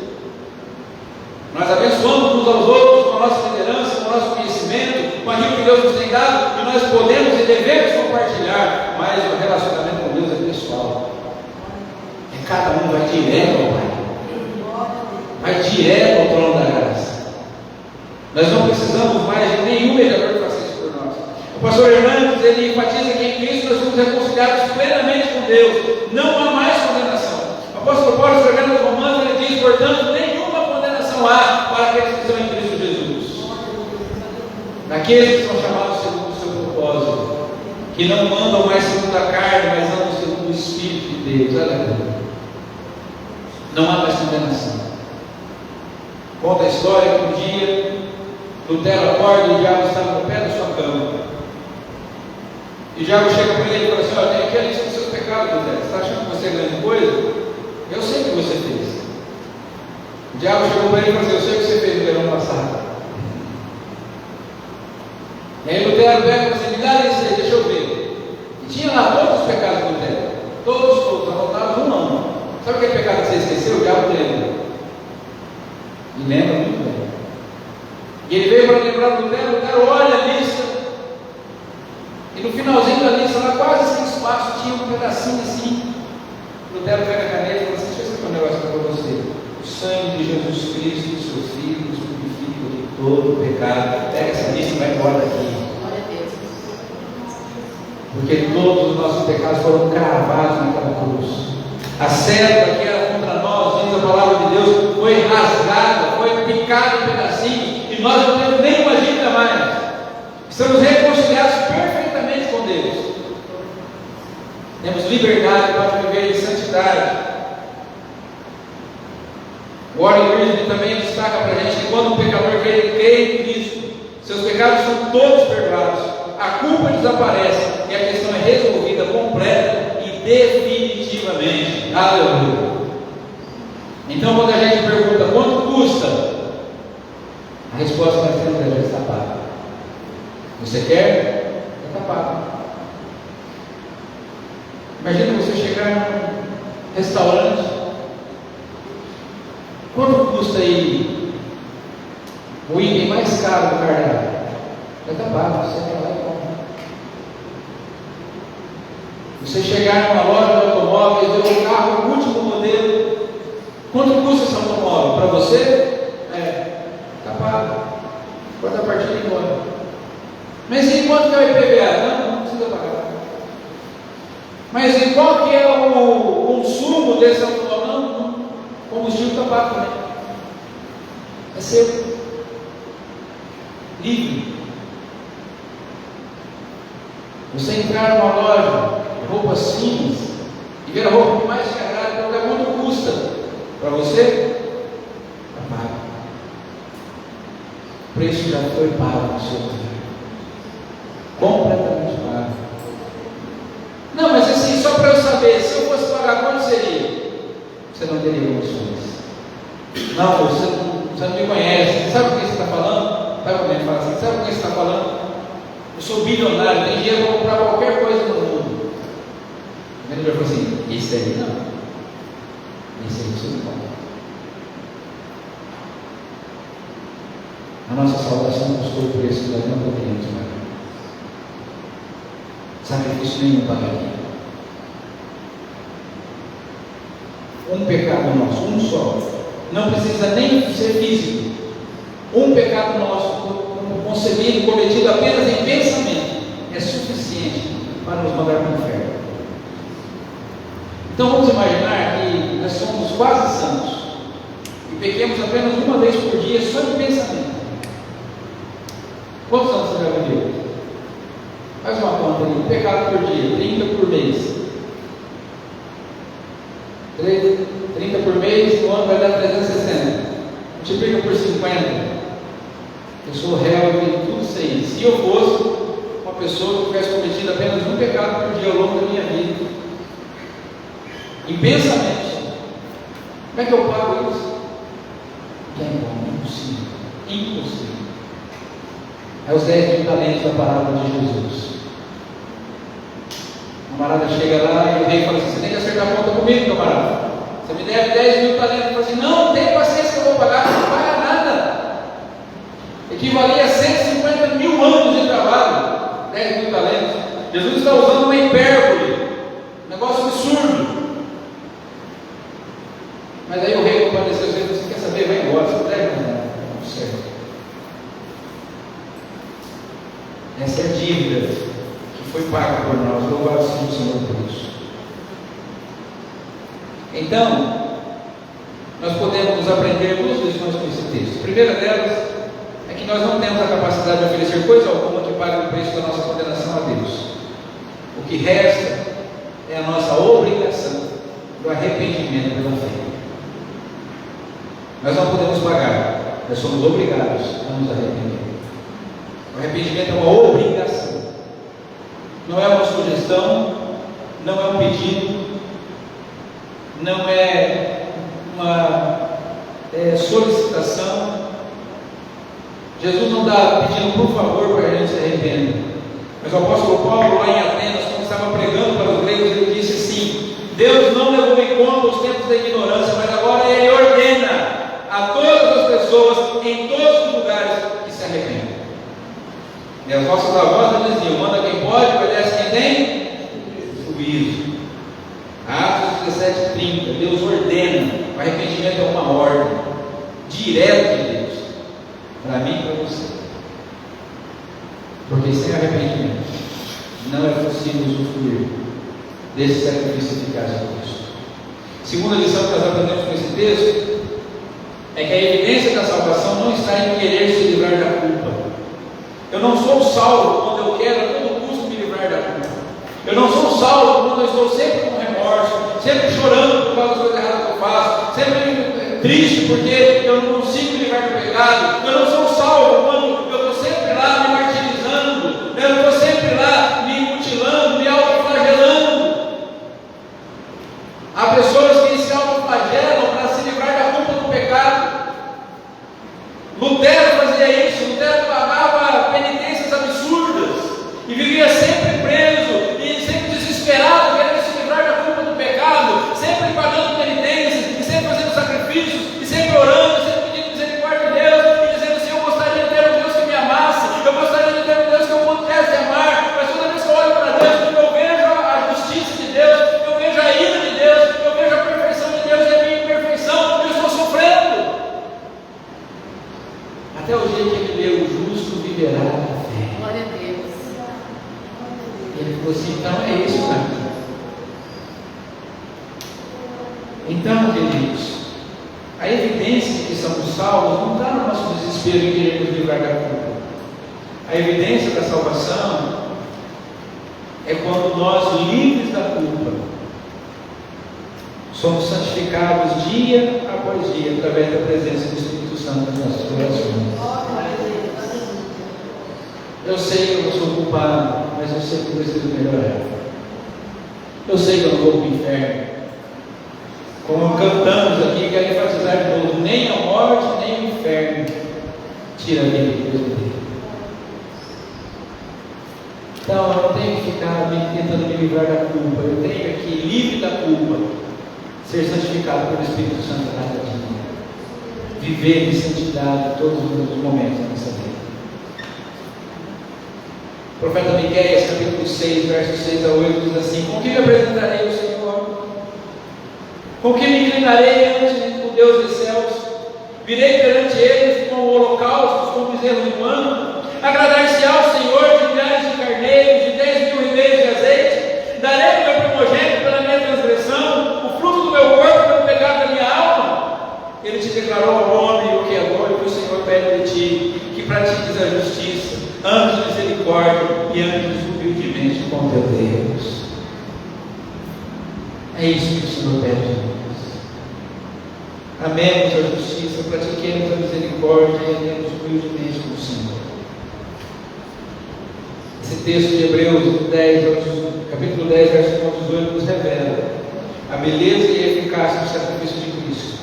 Nós abençoamos uns aos outros com a nossa liderança, com o nosso conhecimento, com aquilo que Deus nos tem dado, e nós podemos e devemos compartilhar, mas o relacionamento com Deus é pessoal. Cada um vai direto ao Pai, vai direto ao trono da graça. Nós não precisamos mais de nenhum mediador que faça isso por nós. O pastor Hernandes, ele enfatiza que em Cristo nós somos reconciliados plenamente com Deus, não há mais condenação. O apóstolo Paulo, escrevendo aos Romanos, ele diz: portanto, nenhuma condenação há para aqueles que estão em Cristo Jesus, daqueles que são chamados segundo o seu propósito, que não andam mais segundo a carne, mas andam segundo o Espírito de Deus. Aleluia. Não há mais condenação. Conta a história que um dia Lutero acorda e o diabo estava no pé da sua cama. E o diabo chega para ele e fala assim: olha, tem aqui a lista dos seus pecados, Lutero. Você está achando que você é grande coisa? Eu sei o que você fez. O diabo chegou para ele e falou assim: eu sei o que você fez no verão passado. E aí Lutero pega e fala assim: me dá isso aí, deixa eu ver. E tinha lá todos os pecados de Lutero. Todos, anotados um a um. Sabe aquele pecado que você esqueceu? O diabo lembra. E lembra muito bem. E ele veio para lembrar do Lutero, olha a lista. E no finalzinho da lista, lá quase sem espaço, tinha um pedacinho assim. Lutero pega a caneta e fala assim: deixa eu explicar um negócio para você. O sangue de Jesus Cristo, do seu Filho, nos purifica de todo pecado. Pega essa lista e vai embora daqui. Porque todos os nossos pecados foram cravados naquela cruz. A seta que era contra nós, diz a palavra de Deus, foi rasgada, foi picada em pedacinhos, e nós não temos nenhuma dívida mais. Estamos reconciliados perfeitamente com Deus. Temos liberdade para viver em santidade. Warren Wiersbe também destaca para a gente que quando um pecador crê em Cristo, seus pecados são todos perdoados, a culpa desaparece e a questão é resolvida completa e definitivamente. Aleluia. Então, quando a gente pergunta quanto custa, a resposta nós temos é: já está pago. Você quer? Já está pago. Imagina você chegar num restaurante. Quanto custa aí o item mais caro do cardápio? Já está pago. Você vai lá e compra. Você chegar numa loja de automóveis, ver um carro, o último modelo, quanto custa esse automóvel? Para você? Está pago. Pode a partir de embora. Mas e quanto que é o IPVA? Não precisa pagar. Mas e qual que é o consumo desse automóvel? Não, o combustível está pago também. É seu. Livre. Você entrar numa loja, roupas finas, e ver a roupa que mais te agrada, perguntar quanto custa para você? Está pago. O preço já foi pago no seu lugar. Completamente pago. Não, mas assim, só para eu saber, se eu fosse pagar, quanto seria? Você não teria condições. Não, você não me conhece. Sabe o que você está falando? Sabe como ele fala assim? Sabe o que você está falando? Eu sou bilionário, tenho dinheiro para comprar qualquer coisa no mundo. Ele vai falar assim: isso aí não. Isso aí você não pode. A nossa salvação custou o preço que nós não poderíamos pagar. Sacrifício nenhum pagaria. Um pecado nosso, um só. Não precisa nem ser físico. Um pecado nosso, concebido, cometido apenas em pensamento, é suficiente para nos mandar para o inferno. Então vamos imaginar que nós somos quase santos. E pequemos apenas uma vez por dia, só de pensamento. Quantos anos você já viveu? Faz uma conta aí, pecado por dia, 30 por mês. 30 por mês, no ano vai dar 360. Multiplica por 50. Eu sou réu de tudo isso aí. Se eu fosse uma pessoa que tivesse cometido apenas um pecado por dia ao longo da minha vida, imensamente, como é que eu pago isso? Que é impossível. Impossível. É os 10 mil talentos da parábola de Jesus. O camarada chega lá e o rei fala assim: você tem que acertar a conta comigo, camarada. Você me deve 10 mil talentos. Ele fala assim: não tem paciência que eu vou pagar, não paga nada. Equivalia a 150 mil anos de trabalho. 10 mil talentos. Jesus está usando uma hipérbole, um negócio absurdo. Mas aí o rei compareceu e disse: você quer saber? Vai embora, você não deve nada. Não serve. Essa é a dívida que foi paga por nós. Louvado seja o Senhor por isso. Então, nós podemos aprender duas lições com esse texto. A primeira delas é que nós não temos a capacidade de oferecer coisa alguma que pague o preço da nossa condenação a Deus. O que resta é a nossa obrigação do arrependimento pela fé. Nós não podemos pagar, nós somos obrigados a nos arrepender. O arrependimento é uma obrigação, não é uma sugestão, não é um pedido, não é uma solicitação. Jesus não está pedindo por favor para a gente se arrependa. Mas o apóstolo Paulo, lá em Atenas, quando estava pregando para os gregos, ele disse assim: Deus não levou em conta os tempos da ignorância, mas agora Ele ordena a todas as pessoas, em todos os lugares, que se arrependam. E as nossas avós já diziam: manda quem pode, obedece quem tem juízo. Atos 17:30, Deus ordena. O arrependimento é uma ordem direto de Deus para mim e para você, porque sem arrependimento não é possível usufruir desse sacrifício eficaz de Cristo. Segunda lição que nós aprendemos com esse texto é que a evidência da salvação não está em querer se livrar da culpa. Eu não sou salvo quando eu quero a todo custo me livrar da culpa. Eu não sou salvo quando eu estou sempre com remorso, sempre chorando por causa das coisas erradas que eu faço, sempre triste porque eu não consigo me livrar do pecado. Eu não sou salvo quando eu estou sempre lá me martirizando, eu estou sempre lá me mutilando, me autoflagelando. Há pessoas que se autoflagelam para se livrar da culpa do pecado. Lutero fazia isso. Lutero pagava penitências absurdas e vivia sempre preso e sempre desesperado, querendo se livrar da culpa do pecado, sempre pagando penitências e sempre fazendo sacrifícios e sempre orando, sempre pedindo misericórdia de Deus e dizendo assim: eu gostaria de ter um Deus que me amasse, eu gostaria de ter um Deus que eu pudesse amar. Mas toda vez que eu olho para Deus, eu vejo a justiça de Deus, eu vejo a ira de Deus, eu vejo a perfeição de Deus e a minha imperfeição, eu estou sofrendo. Até o dia que ele leu: o justo viverá da fé. Glória a Deus. Ele falou assim: então é isso aqui. Então, queridos, a evidência de que somos salvos não está no nosso desespero em querer nos livrar da culpa. A evidência da salvação é quando nós, livres da culpa, somos santificados dia após dia através da presença do Espírito Santo nas nossas corações. Eu sei que eu não sou culpado, mas eu sei que eu preciso melhorar. Eu sei que eu não vou para o inferno. Como cantamos aqui, quero enfatizar de novo: nem a morte, nem o inferno tira a vida de Deus dele. Então eu não tenho que ficar tentando me livrar da culpa. Eu tenho que, livre da culpa, ser santificado pelo Espírito Santo a cada dia, viver em santidade todos os momentos da nossa vida. O profeta Miqueias, capítulo 6, versos 6 a 8, diz assim: com que me apresentarei ao Senhor? Com que me inclinarei ante o Deus dos céus? Virei perante eles com holocaustos, com bezerros de ano? Agradar-se-á ao Senhor de milhares de carneiros, de 10.000 ribeiros de azeite? Darei o meu primogênito pela minha transgressão, o fruto do meu corpo pelo pecado da minha alma? Ele te declarou ao homem o que é bom e o que o Senhor pede de ti, que pratiques a justiça, andes misericórdia e andes humildemente com teu Deus. É isso que o Senhor pede de nós. Amemos a justiça, pratiquemos a misericórdia e andemos humildemente com o Senhor. Esse texto de Hebreus 10, capítulo 10, versículo 18, nos revela a beleza e a eficácia do sacrifício de Cristo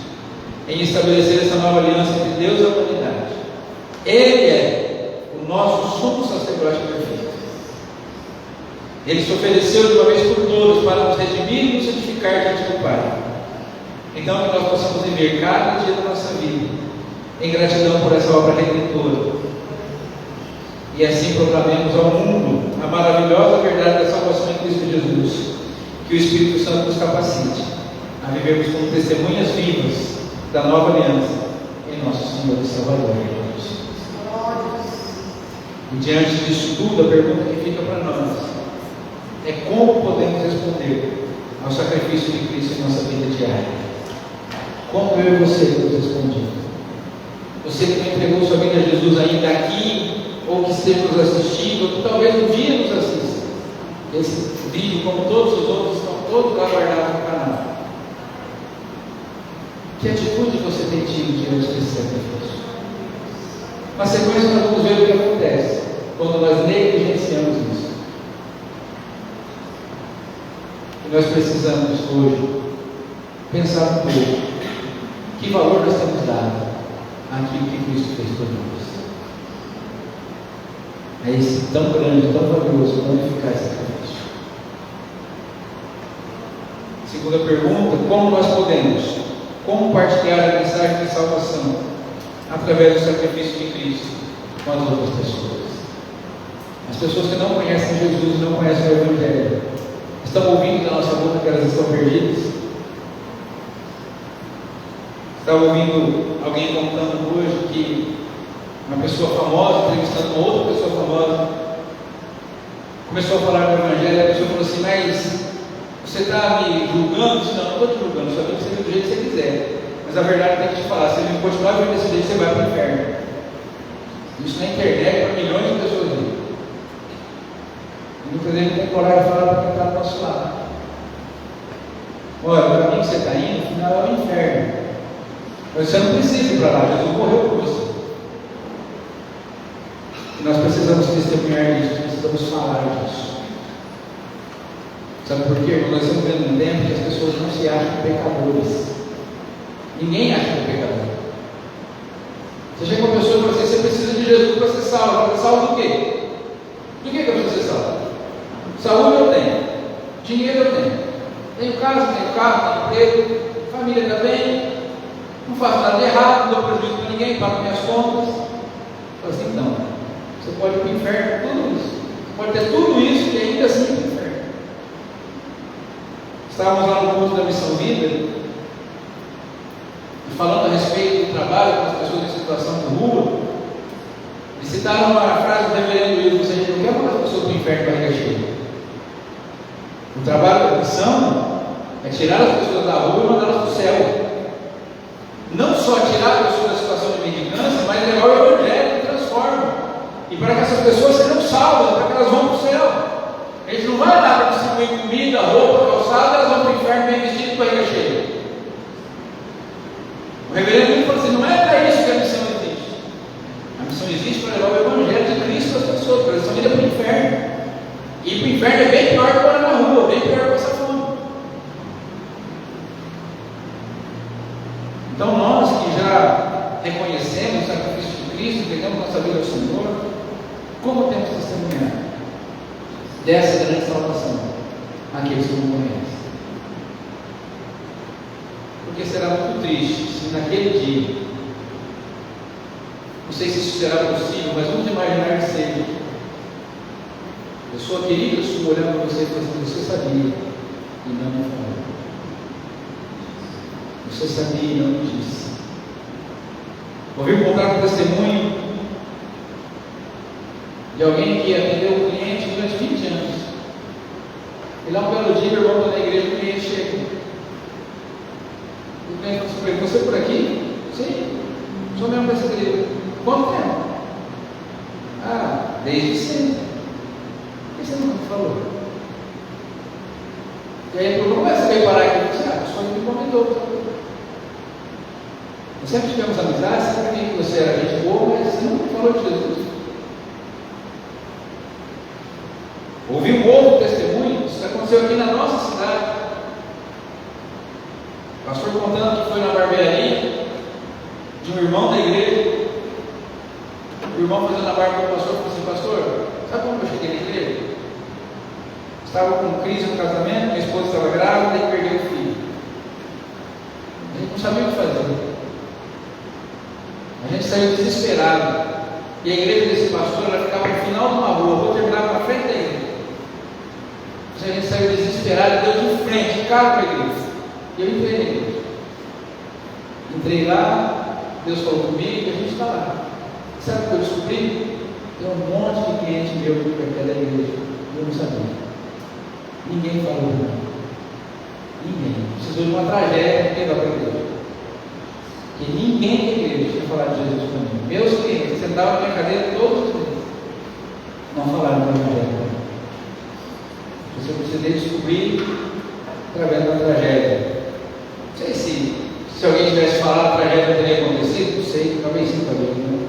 em estabelecer essa nova aliança entre Deus e a humanidade. Ele é o nosso sumo sacerdote perfeito. Ele se ofereceu de uma vez por todas para nos redimir e nos santificar diante do Pai. Então, que nós possamos viver cada dia da nossa vida em gratidão por essa obra redentora. E assim proclamemos ao mundo a maravilhosa verdade da salvação em Cristo Jesus. Que o Espírito Santo nos capacite a vivermos como testemunhas vivas da nova aliança em nosso Senhor e Salvador Jesus. E diante disso tudo, a pergunta que fica para nós é como podemos responder ao sacrifício de Cristo em nossa vida diária. Como eu e você temos respondido? Você que não entregou sua vida a Jesus ainda aqui, ou que esteja nos assistindo, ou que talvez um dia nos assista. Esse vídeo, como todos os outros, estão todos lá guardados no canal. Que atitude você tem tido diante desse sacrifício? Na sequência, nós vamos ver o que acontece quando nós negligenciamos isso. E nós precisamos hoje pensar um pouco que valor nós temos dado àquilo que Cristo fez por nós. É esse tão grande, tão valioso, tão eficaz sacrifício. Segunda pergunta: como nós podemos compartilhar a mensagem de salvação através do sacrifício de Cristo com as outras pessoas? As pessoas que não conhecem Jesus, não conhecem o Evangelho, estão ouvindo da nossa boca que elas estão perdidas? Estava ouvindo alguém contando hoje que uma pessoa famosa, entrevistando uma outra pessoa famosa, começou a falar do Evangelho, e a pessoa falou assim: mas você está me julgando? Eu disse: não, não estou te julgando, só que você vive do jeito que você quiser. Mas a verdade tem que te falar: se ele continuar vivendo desse jeito, você vai para o inferno. Isso na internet para milhões de pessoas aí. E muitas vezes não tem coragem de falar para quem está do nosso lado. Olha, o caminho que você está indo, no final é o inferno. Mas você não precisa ir para lá, Jesus morreu por você. E nós precisamos testemunhar disso, precisamos falar disso. Sabe por quê? Nós estamos vendo um tempo que as pessoas não se acham pecadores. Ninguém acha que é pecador. Você chega uma pessoa e fala assim: você precisa de Jesus para ser salvo. Salvo do quê? Do que eu preciso ser salvo? Saúde eu tenho, dinheiro eu tenho casa, tenho carro, tenho emprego, família também, não faço nada de errado, não dou prejuízo para ninguém, pago minhas contas. Fala assim: não, você pode ir para o inferno com tudo isso. Pode ter tudo isso e ainda assim ir para o inferno. Estávamos lá no culto da Missão Vida e falando a respeito do trabalho com as pessoas em situação de rua, e citaram uma frase do reverendo Wilson: a gente não quer mandar as pessoas para o inferno com a barriga cheia. O trabalho da missão é tirar as pessoas da rua e mandá-las para o céu. Não só tirar as pessoas da situação de mendicância, mas levar o Evangelho que transforma. E para que essas pessoas sejam salvas, para que elas vão para o céu. A gente não vai lá para distribuir comida, roupa, calçada, elas vão para o inferno bem vestidas com a barriga cheia. O reverendo falou assim: não é para isso que a missão existe. A missão existe para levar o Evangelho de Cristo às pessoas, para elas estão indo para o inferno. E para o inferno é bem pior que morar na rua, bem pior que passar fome. Então nós que já reconhecemos o sacrifício de Cristo, entregamos nossa vida ao Senhor, como temos testemunhado dessa grande salvação àqueles que não conhecem? Porque será muito triste se naquele dia, não sei se isso será possível, mas vamos imaginar que seja, pessoa querida sua olhando para você e falando assim: você sabia e não me falou. Você sabia e não me disse. Ouviu contar com testemunho de alguém que atendeu o cliente durante 20 anos. E lá um belo dia, meu irmão está na igreja, o cliente chega. O cliente falou assim: você por aqui? Sim, sou membro dessa igreja. Quanto tempo? Desde sempre. Por que você nunca falou? E aí, como é que você veio parar aqui? Eu disse, o senhor me convidou. Nós sempre tivemos amizade, sempre vi que você era gente boa, mas você nunca falou de Jesus. Ouvi um outro testemunho, isso aconteceu aqui na nossa cidade. O pastor contando que foi na barbearia de um irmão da igreja. O irmão fazendo a barba com o pastor falou assim: pastor, sabe como eu cheguei na igreja? Estava com crise no casamento, minha esposa estava grávida e perdeu o filho. A gente não sabia o que fazer. A gente saiu desesperado. E a igreja desse pastor, ela ficava no final de uma rua, vou terminar na frente da igreja. A gente saiu desesperado, deu de frente, carro para a igreja. E eu entrei na igreja. Entrei lá, Deus falou comigo e a gente está lá. Sabe o que eu descobri? Tem um monte de cliente meu aqui perto da igreja. Eu não sabia. Ninguém falou para mim. Ninguém. Precisou de uma tragédia para a igreja. E ninguém da igreja tinha falado de Jesus para mim. Meus clientes sentavam na minha cadeira todos os dias. Não falaram do evangelho para mim. Eu precisei descobrir através da tragédia. Não sei se alguém tivesse falado, a tragédia teria acontecido. Não sei, talvez sim, talvez não.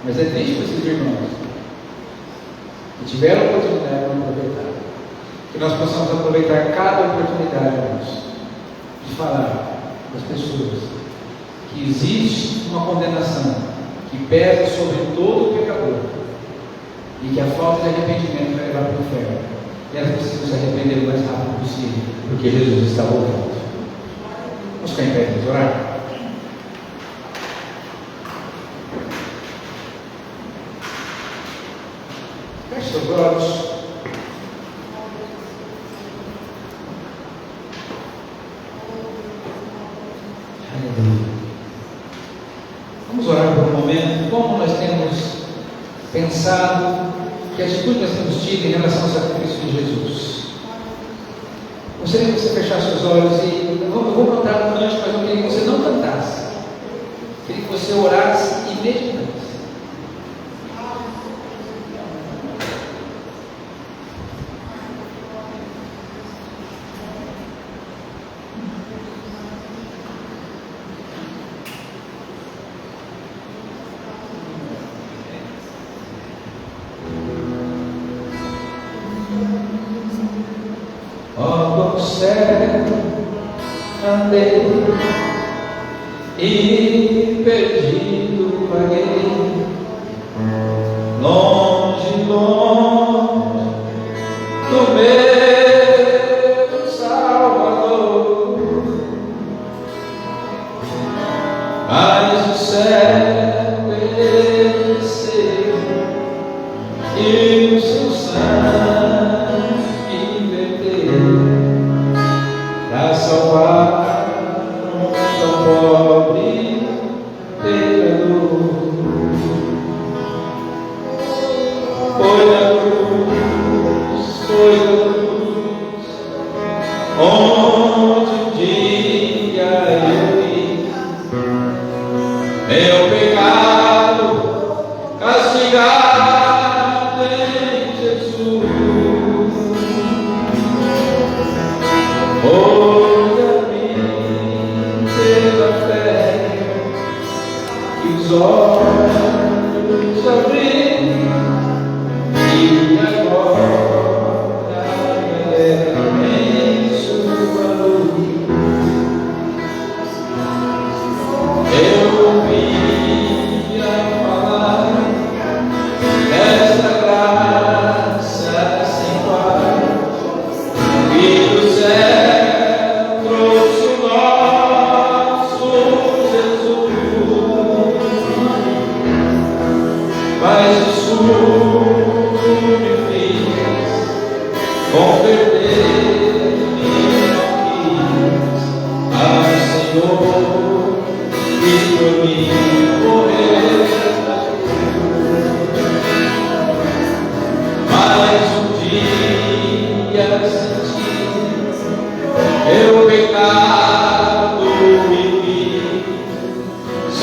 Mas é triste para esses irmãos que tiveram a oportunidade de não aproveitar. Que nós possamos aproveitar cada oportunidade, irmãos, de falar das pessoas que existe uma condenação que pesa sobre todo pecador e que a falta de arrependimento vai levar para o inferno. E elas precisam se arrepender o mais rápido possível, porque Jesus está voltando. Vamos ficar em pé, vamos orar? Feche seus olhos. Vamos orar por um momento. Como nós temos pensado, que atitude nós temos tido em relação ao sacrifício de Jesus? Gostaria que você fechasse os olhos e eu vou cantar um canto, mas eu queria que você não cantasse. Eu queria que você orasse e meditasse. Andei e perdido paguei, longe, longe do meu Salvador, mas o céu desceu e o seu sangue verteu para salvar um tão pobre pecador. Foi na cruz, onde um dia eu vi meu pecado castigado em Jesus. Os olhos abri e agora em sua luz eu ouvia falar desta graça sem par e do céu trouxe o nosso Jesus.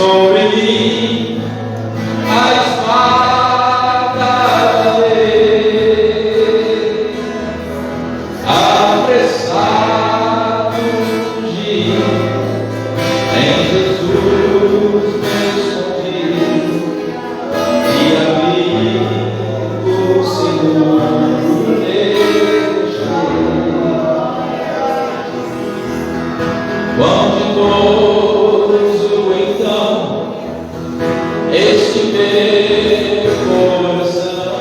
sobre mim a espada da lei, apressado fugir, em Jesus me escondi, e amigo seguro deixei. Quão ditoso então este meu coração,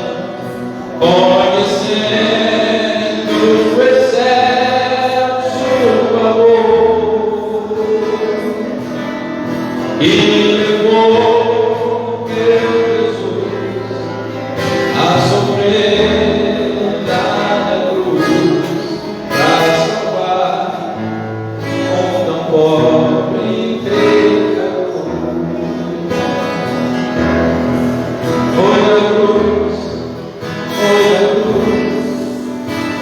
conhecendo o excelso amor, e levou meu Jesus a sofrer na cruz para salvar um tão pobre pecador. Foi a cruz,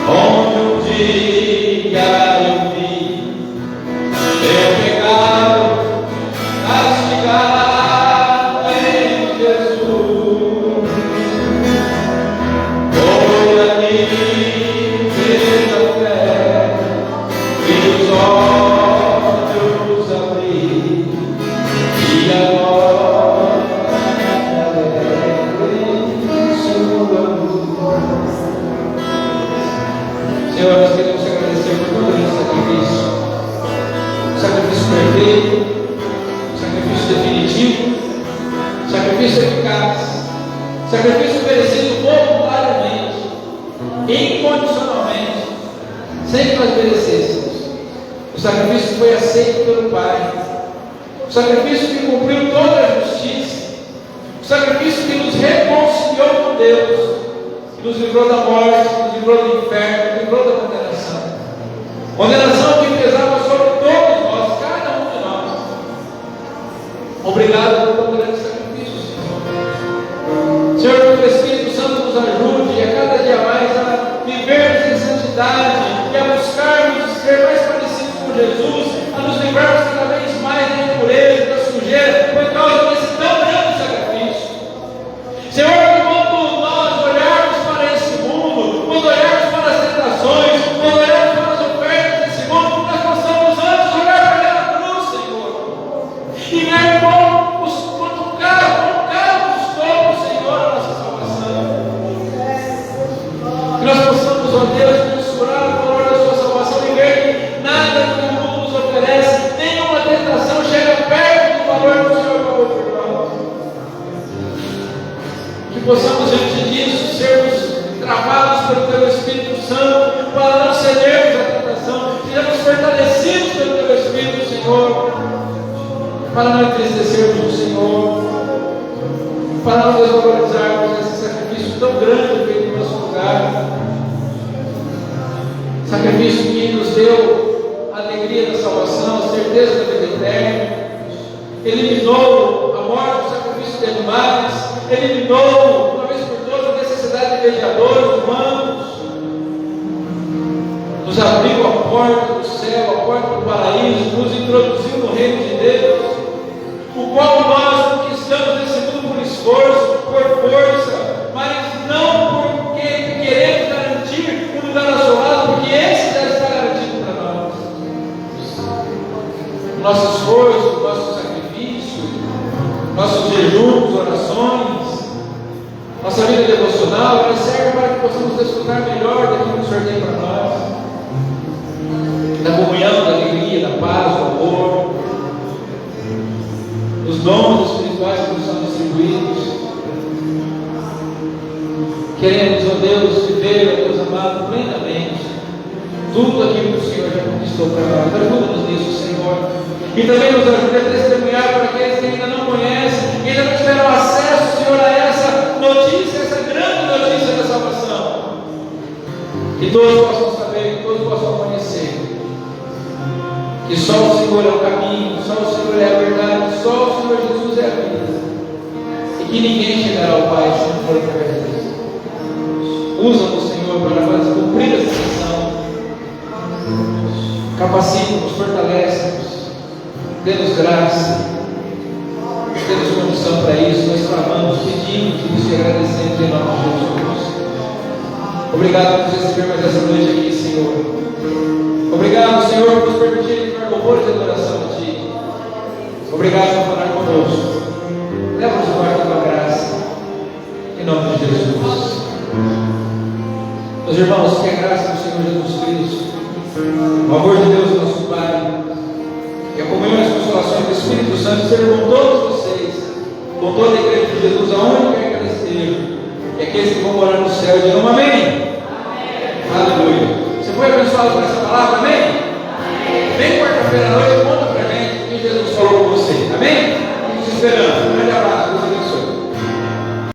onde um dia eu vi meu pecado castigado em Jesus. Foi ali pela fé que os olhos abri, e agora me alegro em sua luz. Senhor, nós queremos te agradecer por todo esse sacrifício, sacrifício perfeito, sacrifício definitivo, sacrifício eficaz, sacrifício oferecido voluntariamente, incondicionalmente, sem que nós merecêssemos. O sacrifício que foi aceito pelo Pai, o sacrifício que cumpriu toda a justiça, o sacrifício que nos reconciliou com Deus, que nos livrou da morte, que nos livrou do inferno, que nos livrou da condenação. Condenação que pesava sobre todos nós, cada um de nós. Obrigado por tão grande sacrifício, Senhor. Senhor, que o Espírito Santo nos ajude a cada dia mais a vivermos em santidade e a buscarmos ser mais parecidos com Jesus, a nos livrarmos cada vez mais da impureza, da sujeira, por causa desse tão grande sacrifício. Senhor, que quando nós olharmos para esse mundo, quando olharmos para as tentações, quando olharmos para as ofertas desse mundo, nós possamos antes olhar para aquela cruz, Senhor, e ver quanto caro custou, Senhor, a nossa salvação. Que nós possamos, ó Deus, mensurar o valor da sua salvação e ver que nada que o mundo nos oferece, nenhuma tentação chega perto do valor que o Senhor pagou por nós. Que possamos, diante disso, sermos travados pelo Teu Espírito Santo para não cedermos à tentação, sejamos fortalecidos pelo Teu Espírito, Senhor, para não entristecermos o Senhor, para não desvalorizarmos esse sacrifício tão grande feito em nosso lugar, sacrifício que nos deu a alegria da salvação, a certeza da vida eterna, eliminou a morte, o sacrifício de animais, eliminou, uma vez por todas, a necessidade de mediadores humanos, nos abriu a porta do céu, a porta do paraíso, nos introduziu no reino de Deus, o qual nós conquistamos nesse mundo por esforço, por força, mas não porque queremos garantir um lugar ao seu lado, porque esse já está garantido para nós. Nosso esforço, nosso sacrifício, nossos jejuns, orações, nossa vida devocional, ela serve para que possamos desfrutar melhor daquilo que o Senhor tem para nós, da comunhão, da alegria, da paz, do amor, dos dons espirituais que nos são distribuídos. Queremos, ó Deus, viver, ó Deus amado, plenamente tudo aquilo que o Senhor já conquistou para nós. Ajuda-nos nisso, Senhor. E também nos ajude a testemunhar para aqueles que ainda não conhecem, que ainda não tiveram acesso, Senhor, a essa notícia, essa grande notícia da salvação. Que todos possam saber, que todos possam conhecer que só o Senhor é o caminho, só o Senhor é a verdade, só o Senhor Jesus é a vida, e que ninguém chegará ao Pai se não for através de Deus. Usa-nos, Senhor, para fazer cumprir essa missão. Capacita-nos, fortalece-nos, dê-nos graça, para isso, nós clamamos, pedimos e te agradecemos em nome de Jesus. Obrigado por nos receber mais essa noite aqui, Senhor. Obrigado, Senhor, por nos permitir entrar louvores de adoração a Ti. Obrigado por falar conosco. Leva-nos debaixo da Tua graça, em nome de Jesus. Meus irmãos, que a graça do Senhor Jesus Cristo, o amor de Deus, nosso Pai, e a comunhão e as consolações do Espírito Santo sejam com todos vocês, com toda a igreja de Jesus, aonde quer que ela esteja, e aqueles que vão morar no céu, dirão